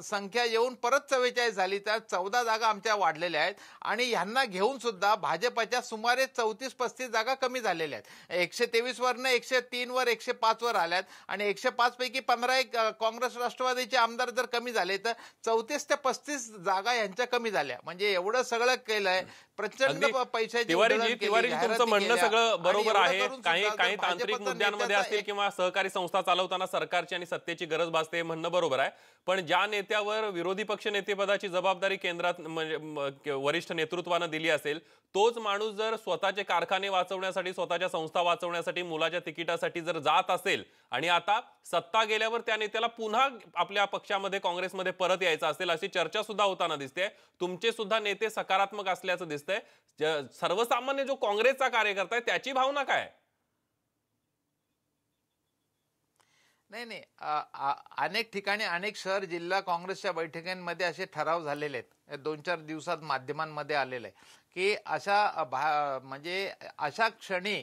संख्या येऊन परत 44 झाली. तर 14 जागा आमच्या वाढलेल्या आहेत आणि ह्यांना घेऊन सुद्धा भाजपच्या सुमारे 34-35 जागा कमी झालेल्या आहेत. 123 वरनं 103 वर 105 वर आल्यात आणि 105 पैकी 15 काँग्रेस राष्ट्रवादीचे आमदार जर कमी झाले तर 34 ते 35 जागा यांच्या कमी झाल्या. म्हणजे एवढं सगळं केलंय, प्रचंड पैशाची तुमचं म्हणणं सगळं बरोबर आहे. काही तांत्रिक मुद्द्यांमध्ये असतील किंवा सहकारी संस्था चालवताना सरकारची आणि सत्तेची गरज भासते म्हणणं बरोबर आहे. पण ज्या नेत्यावर विरोधी पक्ष नेतेपदाची जबाबदारी केंद्रात म्हणजे वरिष्ठ नेतृत्वानं दिली असेल, तोच माणूस जर स्वतःचे कारखाने वाचवण्यासाठी, स्वतःच्या संस्था वाचवण्यासाठी, मुलाच्या तिकिटासाठी जर जात असेल आणि आता सत्ता गेल्यावर त्या नेत्याला पुन्हा आपल्या पक्षामध्ये काँग्रेसमध्ये परत यायचं असेल, अशी चर्चा सुद्धा होताना दिसते. तुमचे सुद्धा नेते सकारात्मक असल्याचं दिसतंय. सर्वसामान्य जो काँग्रेसचा कार्यकर्ता आहे त्याची भावना काय? नाही, अनेक ठिकाणी अनेक शहर जिल्हा काँग्रेसच्या बैठकांमध्ये असे ठराव झालेले आहेत. 2-4 दिवसात माध्यमांमध्ये आलेले आहे की अशा क्षणी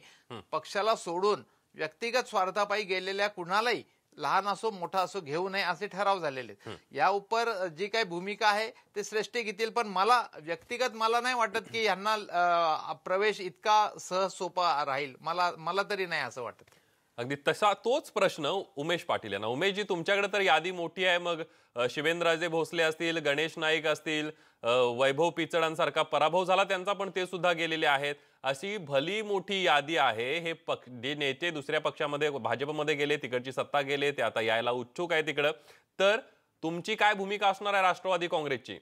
पक्षाला सोडून व्यक्तिगत स्वार्थापायी गेलेल्या कुणालाही, लहान असो मोठा असो, घेऊ नये असे ठराव झालेले आहेत. या उपर जी काही भूमिका आहे ते श्रेष्ठ घेतील. पण व्यक्तिगत मला नाही वाटत की यांना प्रवेश इतका सहज सोपा राहील. मला तरी नाही असं वाटत. अगदी तोच प्रश्न उमेश पाटील यांना. उमेशजी, तुमच्याकडे तर यादी मोठी आहे. मग शिवेंद्रराजे भोसले असतील, गणेश नाईक असतील, वैभव पिचडांसारखा पराभव झाला त्यांचा, पण ते सुद्धा गेलेले आहेत. अशी भली मोठी यादी आहे. हे जे नेते दुसऱ्या पक्षामध्ये भाजपमध्ये गेले, तिकडची सत्ता गेले, ते आता यायला उत्सुक आहे तिकडं. तर तुमची काय भूमिका असणार आहे राष्ट्रवादी काँग्रेसची?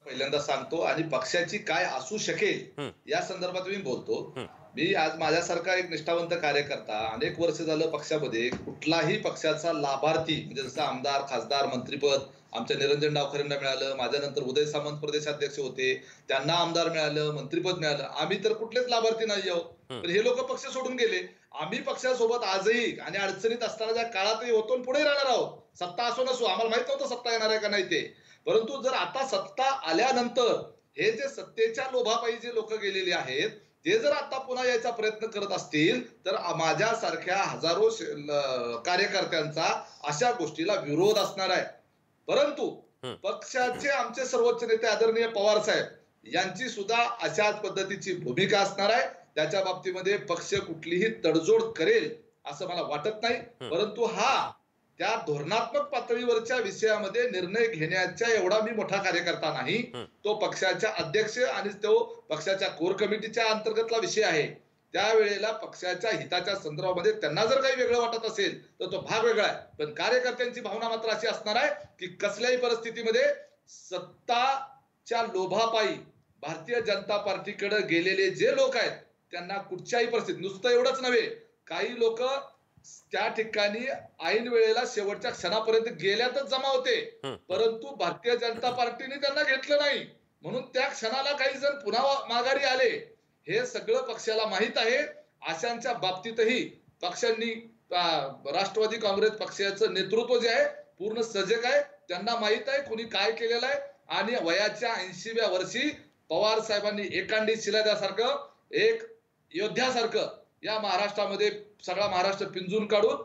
पहिल्यांदा सांगतो आणि पक्षाची काय असू शकेल या संदर्भात मी बोलतो. मी आज माझ्यासारखा एक निष्ठावंत कार्यकर्ता अनेक वर्ष झालं पक्षामध्ये, कुठलाही पक्षाचा लाभार्थी म्हणजे जसं आमदार, खासदार, मंत्रीपद आमच्या निरंजन डावखरेंना मिळालं, माझ्यानंतर उदय सामंत प्रदेशाध्यक्ष होते, त्यांना आमदार मिळालं, मंत्रीपद मिळालं. आम्ही तर कुठलेच लाभार्थी नाही आहोत. पण हे लोक पक्ष सोडून गेले. आम्ही पक्षासोबत आजही आणि अडचणीत असतानाच्या काळातही होतो आणि पुढे राहणार आहोत. सत्ता असो नसो, आम्हाला माहित नव्हतं सत्ता येणार आहे का नाही ते. परंतु जर आता सत्ता आल्यानंतर हे जे सत्तेच्या लोभापायी जे लोक गेलेले आहेत ते जर आता पुन्हा यायचा प्रयत्न करत असतील तर माझ्यासारख्या हजारो कार्यकर्त्यांचा अशा गोष्टीला विरोध असणार आहे. परंतु पक्षाचे आमचे सर्वोच्च नेते आदरणीय पवार साहेब यांची सुद्धा अशाच पद्धतीची भूमिका असणार आहे. त्याच्या बाबतीमध्ये पक्ष कुठलीही तडजोड करेल असं मला वाटत नाही. परंतु त्या धोरणात्मक पातळीवरच्या विषयामध्ये निर्णय घेण्याचा एवढा मी मोठा कार्यकर्ता नाही. तो पक्षाच्या अध्यक्ष आणि तो पक्षाच्या कोर कमिटीच्या अंतर्गतला विषय आहे. त्यावेळेला पक्षाच्या हिताच्या संदर्भामध्ये त्यांना जर काही वेगळं वाटत असेल तर तो भाग वेगळा आहे. पण कार्यकर्त्यांची भावना मात्र अशी असणार आहे की कसल्याही परिस्थितीमध्ये सत्ताच्या लोभापायी भारतीय जनता पार्टीकडे गेलेले जे लोक आहेत त्यांना कुठच्याही परिस्थितीत, नुसतं एवढंच नव्हे, काही लोक त्या ठिकाणी ऐन वेळेला शेवटच्या क्षणापर्यंत गेल्यातच जमा होते, परंतु भारतीय जनता पार्टीने त्यांना घेतलं नाही म्हणून त्या क्षणाला काही जण पुन्हा माघारी आले. हे सगळं पक्षाला माहित आहे. अशांच्या बाबतीतही पक्षांनी, राष्ट्रवादी काँग्रेस पक्षाचं नेतृत्व जे आहे पूर्ण सजग आहे. त्यांना माहित आहे कुणी काय केलेलं आहे. आणि वयाच्या 80व्या वर्षी पवार साहेबांनी एकांडी शिलाद्यासारखं, एक योद्ध्यासारखं या महाराष्ट्रामध्ये सगळा महाराष्ट्र पिंजून काढून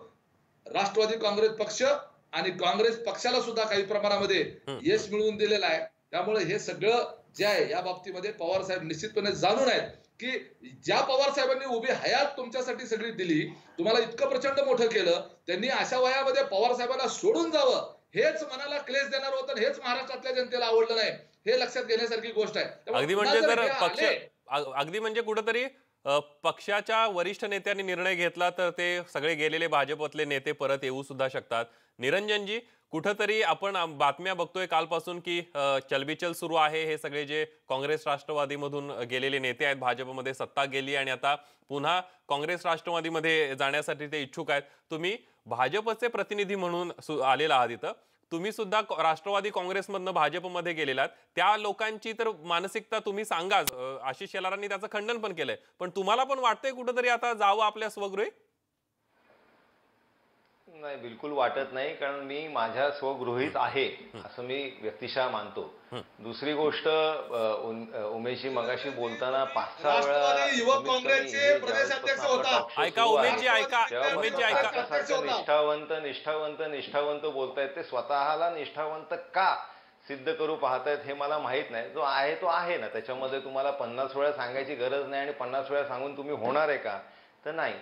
राष्ट्रवादी काँग्रेस पक्ष आणि काँग्रेस पक्षाला सुद्धा काही प्रमाणामध्ये यश मिळवून दिलेलं आहे. त्यामुळे हे सगळं जे आहे या बाबतीमध्ये पवार साहेब निश्चितपणे जाणून आहेत की ज्या पवार साहेबांनी उभी हयात तुमच्यासाठी सगळी दिली, तुम्हाला इतकं प्रचंड मोठं केलं, त्यांनी अशा वयामध्ये पवार साहेबांना सोडून जावं हेच मनाला क्लेश देणार होतं. हेच महाराष्ट्रातल्या जनतेला आवडलं नाही. हे लक्षात घेण्यासारखी गोष्ट आहे. अगदी म्हणजे जर पक्ष, अगदी म्हणजे कुठेतरी पक्षाच्या वरिष्ठ नेत्यांनी निर्णय घेतला तर ते सगळे गेलेले भाजपतले नेते परत येऊ सुद्धा शकतात. निरंजनजी, कुठंतरी आपण बातम्या बघतोय कालपासून की चलबिचल सुरू आहे. हे सगळे जे काँग्रेस राष्ट्रवादीमधून गेलेले नेते आहेत, भाजपमध्ये सत्ता गेली आणि आता पुन्हा काँग्रेस राष्ट्रवादीमध्ये जाण्यासाठी ते इच्छुक आहेत. तुम्ही भाजपचे प्रतिनिधी म्हणून आलेला आहात इथं. तुम्ही सुद्धा राष्ट्रवादी काँग्रेसमधनं भाजपमध्ये गेलेला आहात. त्या लोकांची तर मानसिकता तुम्ही सांगा. आशिष शेलारांनी त्याचं खंडन पण केलंय, पण तुम्हाला पण वाटतंय कुठंतरी आता जावं आपल्या स्वगृही? नाही, बिलकुल वाटत नाही, कारण मी माझ्या स्वगृहीच आहे असं मी व्यक्तिशः मानतो. दुसरी गोष्ट, उमेशजी मगाशी बोलताना 5-6 वेळा राष्ट्रवादी युवक काँग्रेसचे प्रदेशाध्यक्ष होता. ऐका उमेशजी, ऐका उमेशजी, ऐका. निष्ठावंत बोलतायत. ते स्वतःला निष्ठावंत का सिद्ध करू पाहतायत हे मला माहित नाही. जो आहे तो आहे ना, त्याच्यामध्ये तुम्हाला 50 वेळा सांगायची गरज नाही आणि 50 वेळा सांगून तुम्ही होणार आहे का? तर नाही.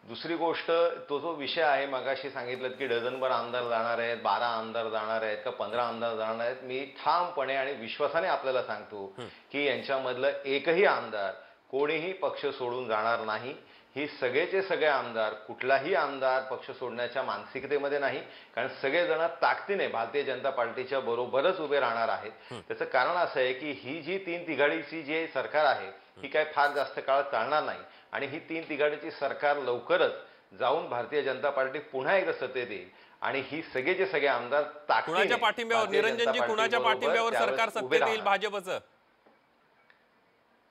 दुसरी गोष्ट, तो जो विषय आहे, मगाशी सांगितलं की डझनभर आमदार जाणार आहेत, 12 आमदार जाणार आहेत का 15 आमदार जाणार आहेत, मी ठामपणे आणि विश्वासाने आपल्याला सांगतो की यांच्यामधलं एकही आमदार कोणीही पक्ष सोडून जाणार नाही. ही सगळेचे सगळे आमदार, कुठलाही आमदार पक्ष सोडण्याच्या मानसिकतेमध्ये नाही, कारण सगळेजण ताकदीने भारतीय जनता पार्टीच्या बरोबरच उभे राहणार आहेत. त्याचं कारण असं आहे की ही जी 3 तिघाडीची जी सरकार आहे ही काय फार जास्त काळ चालणार नाही आणि ही 3 तिघाडीची सरकार लवकरच जाऊन भारतीय जनता पार्टी पुन्हा एकदा सत्तेत येईल आणि ही सगळेचे सगळे आमदार कुणाच्या पाठिंब्यावर, निरंजनजी, कुणाच्या पाठिंब्यावर सरकार सत्तेत येईल भाजपचं?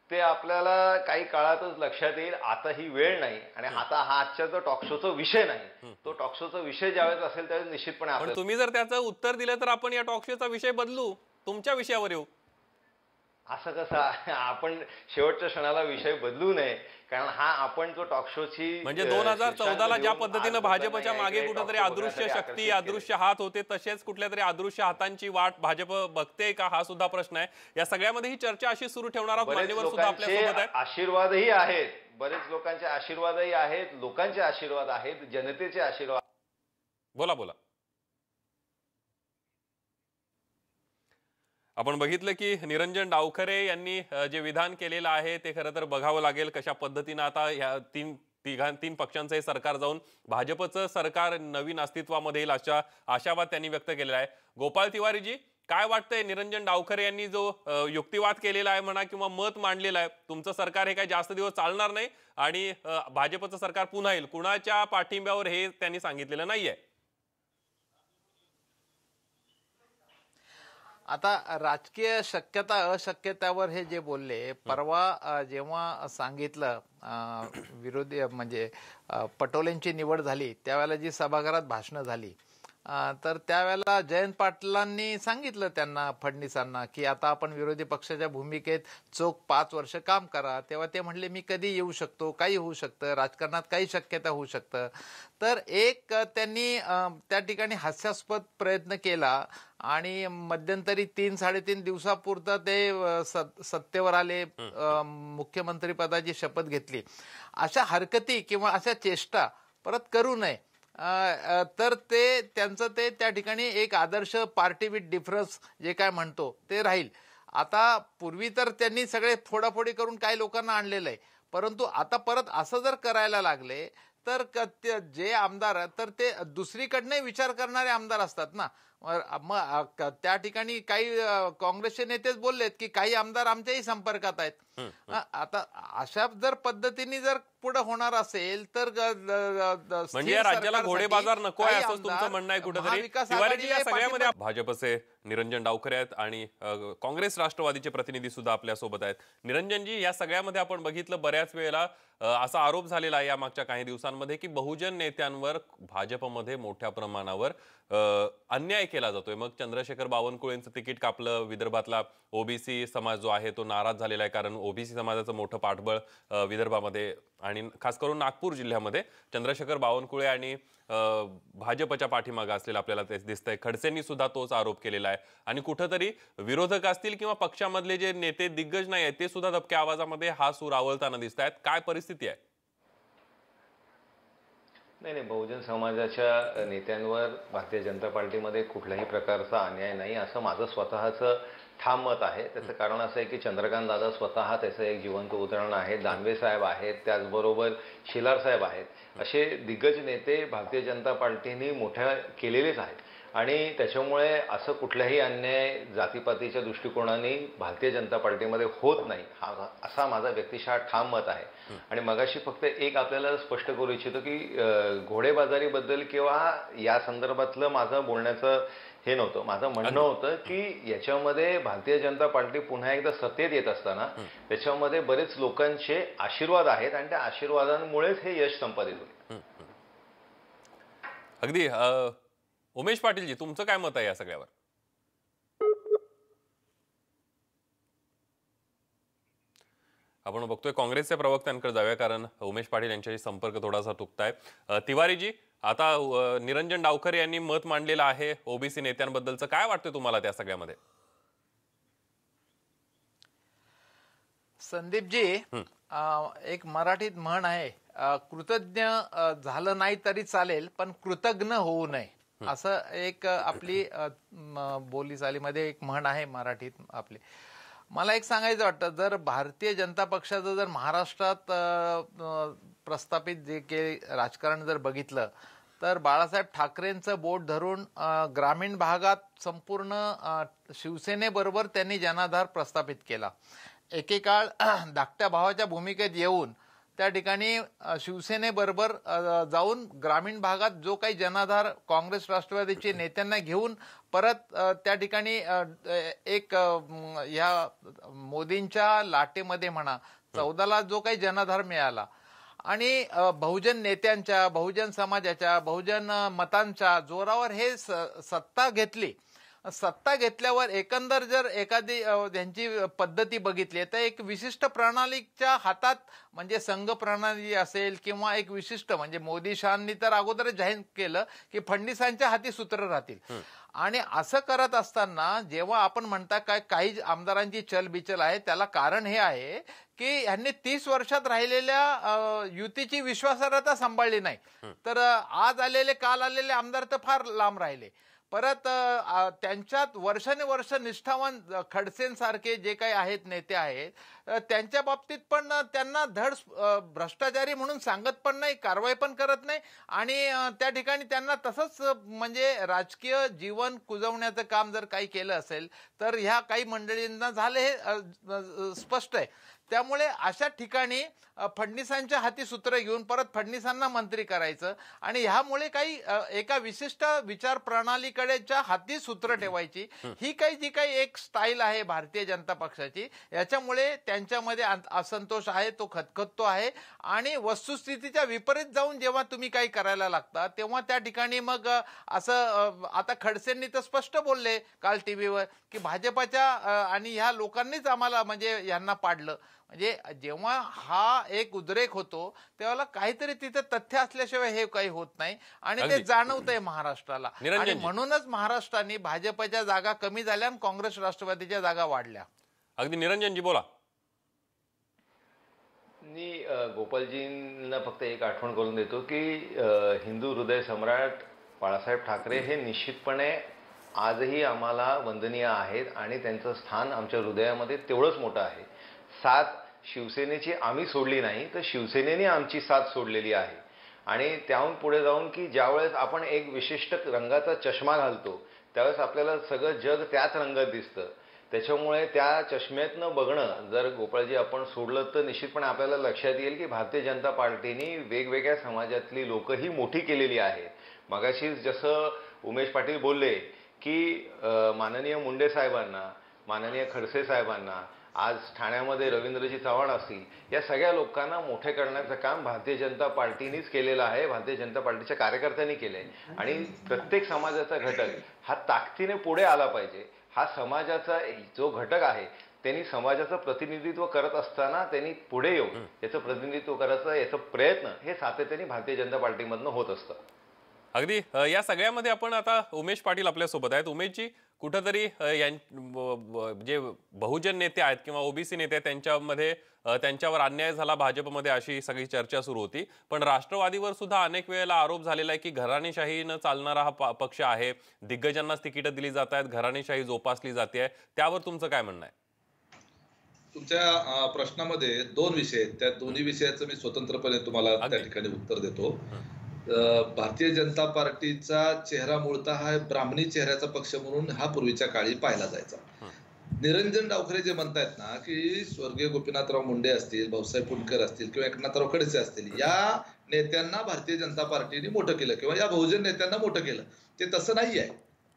ते आपल्याला काही काळातच लक्षात येईल. आता ही वेळ नाही आणि आता हा आजच्या जो टॉक शोचा विषय नाही, तो टॉक शोचा विषय ज्यावेळेस असेल त्यावेळेस निश्चितपणे पण तुम्ही जर त्याचं उत्तर दिलं तर आपण या टॉक शोचा विषय बदलू, तुमच्या विषयावर येऊ. असं कसं? आपण शेवटच्या क्षणाला विषय बदलू नये, कारण हा आपण जो टॉक शोची म्हणजे 2014ला ज्या पद्धतीनं भाजपच्या मागे कुठेतरी अदृश्य शक्ती, अदृश्य हात होते, तसेच कुठल्या तरी अदृश्य हातांची वाट भाजप बघते का, हा सुद्धा प्रश्न आहे. या सगळ्यामध्ये ही चर्चा अशी सुरू ठेवणार आहोत. मान्यवर सुद्धा आपल्यासोबत आहेत. आशीर्वादही आहेत, बरेच लोकांचे आशीर्वादही आहेत, लोकांचे आशीर्वाद आहेत, जनतेचे आशीर्वाद. बोला बोला. आपण बघितलं की निरंजन डावखरे यांनी जे विधान केलेलं आहे ते खरं तर बघावं लागेल कशा पद्धतीनं आता ह्या तीन पक्षांचं हे सरकार जाऊन भाजपचं सरकार नवीन अस्तित्वामध्ये येईल अशा आशावाद त्यांनी व्यक्त केलेला आहे. गोपाळ तिवारीजी, काय वाटतंय? निरंजन डावखरे यांनी जो युक्तिवाद केलेला आहे म्हणा किंवा मत मांडलेलं आहे, तुमचं सरकार हे काही जास्त दिवस चालणार नाही आणि भाजपचं सरकार पुन्हा येईल, कुणाच्या पाठिंब्यावर हे त्यांनी सांगितलेलं नाहीये. आता राजकीय शक्यता अशक्यतावर हे जे बोलले, परवा जेव्हा सांगितलं विरोधी म्हणजे पटोलेंची निवड झाली त्यावेळेला जी सभागृहात भाषणं झाली, तर त्यावेळेला जयंत पाटलांनी सांगितलं त्यांना, फडणवीसांना, की आता आपण विरोधी पक्षाच्या भूमिकेत चोख 5 वर्ष काम करा. तेव्हा ते म्हणले मी कधी येऊ शकतो, काही होऊ शकतं, राजकारणात काही शक्यता होऊ शकतं. तर एक त्यांनी त्या ठिकाणी हास्यास्पद प्रयत्न केला आणि मध्यंतरी 3-3.5 दिवसापुरतं ते सत्तेवर आले, मुख्यमंत्री पदाची शपथ घेतली. अशा हरकती किंवा अशा चेष्टा परत करू नये. तर ते त्यांचं ते त्या ठिकाणी एक आदर्श पार्टी विथ डिफरन्स जे काय म्हणतो ते राहील. आता पूर्वी तर त्यांनी सगळे फोडाफोडी करून काही लोकांना आणलेलं आहे, परंतु आता परत असं जर करायला लागले तर जे आमदार तर ते दुसरीकडनं विचार करणारे आमदार असतात ना. मग त्या ठिकाणी काही काँग्रेसचे नेतेच बोललेत की काही आमदार आमच्याही संपर्कात आहेत. आता अशा जर पद्धतीने जर पुढे होणार असेल तर म्हणजे राज्याला घोडे बाजार नको आहे असं तुमचं म्हणणं आहे कुठेतरी. या सगळ्यामध्ये भाजपचे निरंजन डावखरे आहेत आणि काँग्रेस राष्ट्रवादीचे प्रतिनिधी सुद्धा आपल्या सोबत आहेत. निरंजनजी, या सगळ्यामध्ये आपण बघितलं बऱ्याच वेळेला असा आरोप झालेला आहे या मागच्या काही दिवसांमध्ये की बहुजन नेत्यांवर भाजपमध्ये मोठ्या प्रमाणावर अन्याय केला जातोय. मग चंद्रशेखर बावनकुळेंचं तिकीट कापलं, विदर्भातला ओबीसी समाज जो आहे तो नाराज झालेला आहे, कारण ओबीसी समाजाचं मोठं पाठबळ विदर्भामध्ये आणि खास करून नागपूर जिल्ह्यामध्ये चंद्रशेखर बावनकुळे आणि भाजपच्या पाठीमागे असलेलं आपल्याला ते दिसतंय. खडसेंनी सुद्धा तोच आरोप केलेला आहे आणि कुठंतरी विरोधक असतील किंवा पक्षामधले जे नेते दिग्गज नाही आहेत ते सुद्धा दबक्या आवाजामध्ये हा सूर आवळताना दिसत आहेत. काय परिस्थिती आहे? नाही, बहुजन समाजाच्या नेत्यांवर भारतीय जनता पार्टीमध्ये कुठल्याही प्रकारचा अन्याय नाही असं माझं स्वतःचं ठाम मत आहे. त्याचं कारण असं आहे की चंद्रकांत दादा स्वतः त्याचं एक जिवंत उदाहरण आहे. दानवे साहेब आहेत, त्याचबरोबर शेलार साहेब आहेत. असे दिग्गज नेते भारतीय जनता पार्टीने मोठ्या केलेलेच आहेत आणि त्याच्यामुळे असं कुठल्याही अन्याय जातीपातीच्या दृष्टिकोनाने भारतीय जनता पार्टीमध्ये होत नाही, हा असा माझा व्यक्तिशः ठाम मत आहे. आणि मगाशी फक्त एक आपल्याला स्पष्ट करू इच्छितो की घोडेबाजारीबद्दल किंवा या संदर्भातलं माझं बोलण्याचं हे नव्हतं. माझं म्हणणं होतं की याच्यामध्ये भारतीय जनता पार्टी पुन्हा एकदा सत्तेत येत असताना त्याच्यामध्ये बरेच लोकांचे आशीर्वाद आहेत आणि त्या आशीर्वादांमुळेच हे यश संपादित होईल. अगदी उमेश पाटीलजी, तुमचं काय मत आहे या सगळ्यावर? आपण बघतोय काँग्रेसच्या प्रवक्त्यांकडे जाऊया, कारण उमेश पाटील यांच्याशी संपर्क थोडासा तुटताय. तिवारीजी, आता निरंजन डावखरे यांनी मत मांडलेलं आहे ओबीसी नेत्यांबद्दलचं, काय वाटतं तुम्हाला त्या सगळ्यामध्ये? संदीपजी, एक मराठीत म्हण आहे, कृतज्ञ झालं नाही तरी चालेल पण कृतज्ञ होऊ नये, असं एक आपली बोलीचालीमध्ये एक म्हण आहे मराठीत आपली. मला एक सांगायचं वाटतं, जर भारतीय जनता पक्षाचं जर महाराष्ट्रात प्रस्थापित जे राजकारण जर बघितलं तर बाळासाहेब ठाकरेंचं बोट धरून ग्रामीण भागात संपूर्ण शिवसेनेबरोबर त्यांनी जनाधार प्रस्थापित केला. एकेकाळ धाकट्या भावाच्या भूमिकेत येऊन त्या ठिकाणी शिवसेनेबरोबर जाऊन ग्रामीण भागात जो काही जनाधार काँग्रेस राष्ट्रवादीचे नेत्यांना घेऊन परत त्या ठिकाणी एक ह्या मोदींच्या लाटेमध्ये म्हणा 14ला जो काही जनाधार मिळाला आणि बहुजन नेत्यांच्या, बहुजन समाजाच्या, बहुजन मतांच्या जोरावर हे सत्ता घेतली. सत्ता घेतल्यावर एकंदर जर एखादी त्यांची पद्धती बघितली तर एक विशिष्ट प्रणालीच्या हातात, म्हणजे संघ प्रणाली असेल किंवा एक विशिष्ट, म्हणजे मोदी शहांनी तर अगोदर जाहीर केलं की फडणवीसांच्या हाती सूत्र राहतील. आणि असं करत असताना जेव्हा आपण म्हणता काय काही आमदारांची चलबिचल आहे, त्याला कारण हे आहे की यांनी 30 वर्षात राहिलेल्या युतीची विश्वासार्हता सांभाळली नाही. तर आज आलेले, काल आलेले आमदार तर फार लांब राहिले. परत त्यांच्यात वर्षानुवर्ष निष्ठावान खडसेंसारखे जे काही आहेत नेते आहेत, त्यांच्या बाबतीत पण त्यांना धड भ्रष्टाचारी म्हणून सांगत पण नाही, कारवाई पण करत नाही आणि त्या ठिकाणी त्यांना तसंच म्हणजे राजकीय जीवन कुजवण्याचं काम जर काही केलं असेल तर ह्या काही मंडळींना झालं हे स्पष्ट आहे. त्यामुळे अशा ठिकाणी फडणवीसांच्या हाती सूत्र घेऊन परत फडणवीसांना मंत्री करायचं आणि ह्यामुळे काही एका विशिष्ट विचार प्रणालीकडेच्या हाती सूत्र ठेवायची, ही काही जी काही एक स्टाईल आहे भारतीय जनता पक्षाची, याच्यामुळे त्यांच्यामध्ये असंतोष आहे, तो खतखततो आहे. आणि वस्तुस्थितीच्या विपरीत जाऊन जेव्हा तुम्ही काही करायला लागता तेव्हा त्या ठिकाणी मग असं, आता खडसेंनी तर स्पष्ट बोलले काल टीव्हीवर की भाजपाच्या आणि ह्या लोकांनीच आम्हाला म्हणजे यांना पाडलं. म्हणजे जेव्हा हा एक उद्रेक होतो तेव्हा काहीतरी तिथे तथ्य असल्याशिवाय हे काही होत नाही आणि ते जाणवतंय महाराष्ट्राला. आणि म्हणूनच महाराष्ट्राने भाजपच्या जागा कमी झाल्या आणि काँग्रेस राष्ट्रवादीच्या जागा वाढल्या. अगदी निरंजनजी बोला. मी गोपालजींना फक्त एक आठवण करून देतो की हिंदू हृदय सम्राट बाळासाहेब ठाकरे हे निश्चितपणे आजही आम्हाला वंदनीय आहेत आणि त्यांचं स्थान आमच्या हृदयामध्ये तेवढंच मोठं आहे. साथ शिवसेनेची आम्ही सोडली नाही तर शिवसेनेने आमची साथ सोडलेली आहे. आणि त्याहून पुढे जाऊन की ज्यावेळेस आपण एक विशिष्ट रंगाचा चष्मा घालतो त्यावेळेस आपल्याला सगळं जग त्याच रंगात दिसतं. त्याच्यामुळे त्या चष्म्यातनं बघणं जर गोपाळजी आपण सोडलं तर निश्चितपणे आपल्याला लक्षात येईल की भारतीय जनता पार्टीने वेगवेगळ्या समाजातली लोकही मोठी केलेली आहेत. मगाशी जसं उमेश पाटील बोलले की माननीय मुंडे साहेबांना, माननीय खडसे साहेबांना, आज ठाण्यामध्ये रवींद्रजी चव्हाण असतील, या सगळ्या लोकांना मोठे करण्याचं काम भारतीय जनता पार्टीनेच केलेलं आहे, भारतीय जनता पार्टीच्या कार्यकर्त्यांनी केलंय. आणि प्रत्येक समाजाचा घटक हा ताकदीने पुढे आला पाहिजे. हा समाजाचा जो घटक आहे त्यांनी समाजाचं प्रतिनिधित्व करत असताना त्यांनी पुढे येऊन याचं प्रतिनिधित्व करायचं, याचा प्रयत्न हे सातत्याने भारतीय जनता पार्टीमधनं होत असतं. अगदी या सगळ्यामध्ये आपण आता उमेश पाटील आपल्यासोबत आहेत. उमेशजी, कुठंतरी जे बहुजन नेते आहेत किंवा ओबीसी नेते आहेत त्यांच्यामध्ये त्यांच्यावर अन्याय झाला भाजपमध्ये अशी सगळी चर्चा सुरू होती. पण राष्ट्रवादीवर सुद्धा अनेक वेळेला आरोप झालेला आहे की घराणेशाहीनं चालणारा हा पक्ष आहे, दिग्गजांनाच तिकीटं दिली जात आहेत, घराणेशाही जोपासली जाते. त्यावर तुमचं काय म्हणणं आहे? तुमच्या प्रश्नामध्ये 2 विषय आहेत. त्या दोन्ही विषयाचं मी स्वतंत्रपणे तुम्हाला त्या ठिकाणी उत्तर देतो. भारतीय जनता पार्टीचा चेहरा मूळतः हा ब्राह्मणी चेहऱ्याचा पक्ष म्हणून हा पूर्वीच्या काळी पाहिला जायचा. निरंजन डावखरे जे म्हणतायत ना की स्वर्गीय गोपीनाथराव मुंडे असतील, भाऊसाहेब फुंडकर असतील किंवा एकनाथराव खडसे असतील, या नेत्यांना भारतीय जनता पार्टीने मोठं केलं किंवा या बहुजन नेत्यांना मोठं केलं, ते तसं नाही आहे.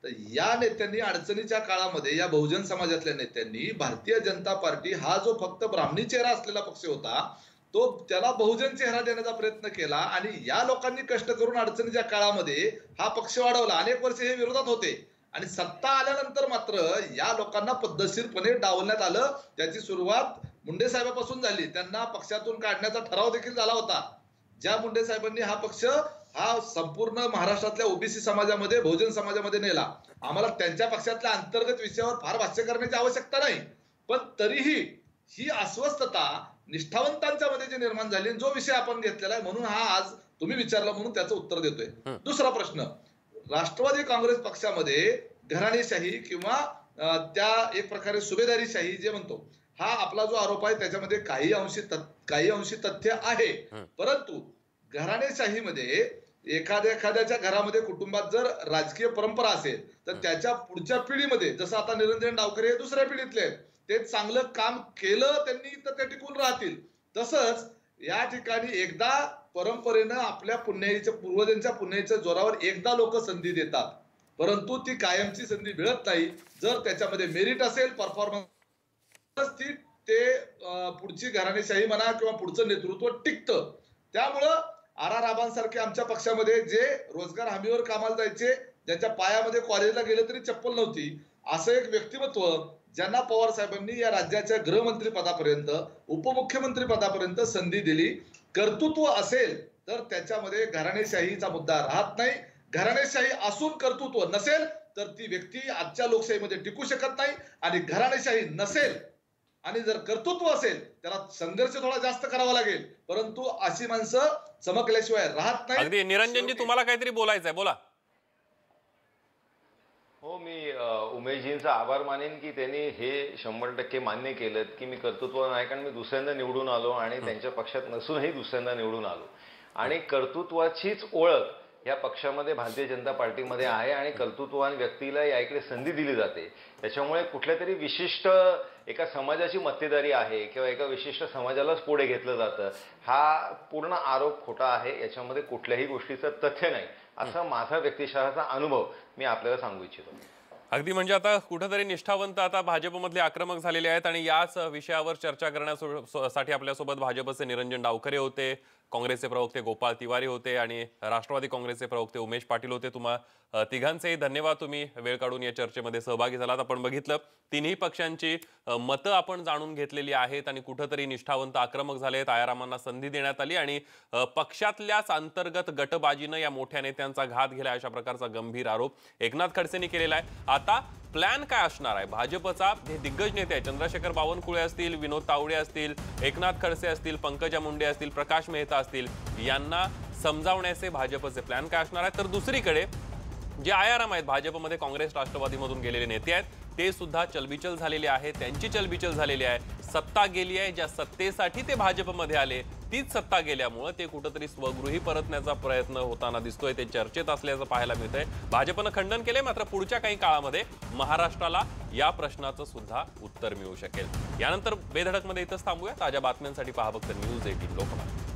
तर या नेत्यांनी अडचणीच्या काळामध्ये या बहुजन समाजातल्या नेत्यांनी भारतीय जनता पार्टी हा जो फक्त ब्राह्मणी चेहरा असलेला पक्ष होता तो त्याला बहुजन चेहरा देण्याचा प्रयत्न केला आणि या लोकांनी कष्ट करून अडचणीच्या काळामध्ये हा पक्ष वाढवला. अनेक वर्ष हे विरोधात होते आणि सत्ता आल्यानंतर मात्र या लोकांना पद्धतशीरपणे डावलण्यात आलं. त्याची सुरुवात मुंडे साहेबांपासून झाली. त्यांना पक्षातून काढण्याचा ठराव देखील झाला होता. ज्या मुंडे साहेबांनी हा पक्ष हा संपूर्ण महाराष्ट्रातल्या ओबीसी समाजामध्ये, बहुजन समाजामध्ये नेला. आम्हाला त्यांच्या पक्षातल्या अंतर्गत विषयावर फार भाष्य करण्याची आवश्यकता नाही, पण तरीही ही अस्वस्थता निष्ठावंतांच्या मध्ये जे निर्माण झाली, जो विषय आपण घेतलेला आहे म्हणून हा आज तुम्ही विचारला म्हणून त्याचं उत्तर देतोय. दुसरा प्रश्न, राष्ट्रवादी काँग्रेस पक्षामध्ये घराणेशाही किंवा त्या एक प्रकारे सुभेदारीशाही जे म्हणतो हा आपला जो आरोप आहे त्याच्यामध्ये काही अंशी तथ्य आहे. परंतु घराणेशाहीमध्ये एखाद्याच्या घरामध्ये कुटुंबात जर राजकीय परंपरा असेल तर त्याच्या पुढच्या पिढीमध्ये, जसं आता निरंजन डावखरे हे दुसऱ्या पिढीतले आहेत, ते चांगलं काम केलं त्यांनी तर ते टिकून राहतील. तसंच या ठिकाणी एकदा परंपरेनं आपल्या पुण्याईच्या पूर्वजांच्या पुण्याईच्या जोरावर एकदा लोक संधी देतात, परंतु ती कायमची संधी मिळत नाही. जर त्याच्यामध्ये मेरिट असेल, परफॉर्मन्स, ते पुढची घराणेशाही म्हणा किंवा पुढचं नेतृत्व टिकतं. त्यामुळं आर आबांसारखे आमच्या पक्षामध्ये जे रोजगार हमीवर कामाला जायचे, ज्यांच्या पायामध्ये कॉलेजला गेले तरी चप्पल नव्हती, असं एक व्यक्तिमत्व ज्यांना पवार साहेबांनी या राज्याच्या गृहमंत्री पदापर्यंत, उपमुख्यमंत्री पदापर्यंत संधी दिली, कर्तृत्व असेल तर त्याच्यामध्ये घराणेशाहीचा मुद्दा राहत नाही. घराणेशाही असून कर्तृत्व नसेल तर ती व्यक्ती आजच्या लोकशाहीमध्ये टिकू शकत नाही. आणि घराणेशाही नसेल आणि जर कर्तृत्व असेल त्याला संघर्ष थोडा जास्त करावा लागेल, परंतु अशी माणसं चमकल्याशिवाय राहत नाही. अगदी निरंजनजी, तुम्हाला काहीतरी बोलायचं आहे, बोला. हो, मी उमेशजींचा आभार मानेन की त्यांनी हे 100% मान्य केलं की मी कर्तृत्व नाही, कारण मी दुसऱ्यांदा निवडून आलो आणि त्यांच्या पक्षात नसूनही दुसऱ्यांदा निवडून आलो. आणि कर्तृत्वाचीच ओळख या पक्षामध्ये भारतीय जनता पार्टीमध्ये आहे आणि कर्तृत्ववान व्यक्तीला या इकडे संधी दिली जाते. त्याच्यामुळे कुठल्या तरी विशिष्ट एका समाजाची मक्तेदारी आहे किंवा एका विशिष्ट समाजालाच पुढे घेतलं जातं, हा पूर्ण आरोप खोटा आहे. याच्यामध्ये कुठल्याही गोष्टीचं तथ्य नाही, असा माझा व्यक्तिशःचा अनुभव मी आपल्याला सांगू इच्छितो. अगदी म्हणजे आता कुठेतरी निष्ठावंत आता भाजपमधले आक्रमक झालेले आहेत आणि याच विषयावर चर्चा करण्यासाठी आपल्यासोबत भाजपचे निरंजन डावखरे होते, काँग्रेसचे प्रवक्ते गोपाळ तिवारी होते आणि राष्ट्रवादी काँग्रेसचे प्रवक्ते उमेश पाटील होते. तुम्हा तिघांचेही धन्यवाद, तुम्ही वेळ काढून या चर्चेमध्ये सहभागी झालात. आपण बघितलं तिन्ही पक्षांची मतं आपण जाणून घेतलेली आहेत आणि कुठेतरी निष्ठावंत आक्रमक झालेत. आयारामांना संधी देण्यात आली आणि पक्षातल्याच अंतर्गत गटबाजीनं या मोठ्या नेत्यांचा घात गेला, अशा प्रकारचा गंभीर आरोप एकनाथ खडसेंनी केलेला आहे. आता प्लॅन काय असणार आहे भाजपचा? हे दिग्गज नेते आहेत, चंद्रशेखर बावनकुळे असतील, विनोद तावडे असतील, एकनाथ खडसे असतील, पंकजा मुंडे असतील, प्रकाश मेहता असतील, यांना समजावण्याचे भाजपचे प्लॅन काय असणार आहे? तर दुसरीकडे जे आयाराम आहेत, भाजपमध्ये काँग्रेस राष्ट्रवादीमधून गेलेले नेते आहेत, ते सुद्धा चलबिचल झालेले आहेत. त्यांची चलबिचल झालेली आहे, सत्ता गेली आहे. ज्या सत्तेसाठी ते भाजपमध्ये आले तीच सत्ता गेल्यामुळे ते कुठेतरी स्वगृही परतण्याचा प्रयत्न होताना दिसतोय. ते चर्चेत असल्याचं पाहायला मिळतंय. भाजपनं खंडन केलंय, मात्र पुढच्या काही काळामध्ये महाराष्ट्राला या प्रश्नाचं सुद्धा उत्तर मिळू शकेल. यानंतर बेधडकमध्ये इथंच थांबूया. ताज्या बातम्यांसाठी पहा फक्त न्यूज 18 लोकमत.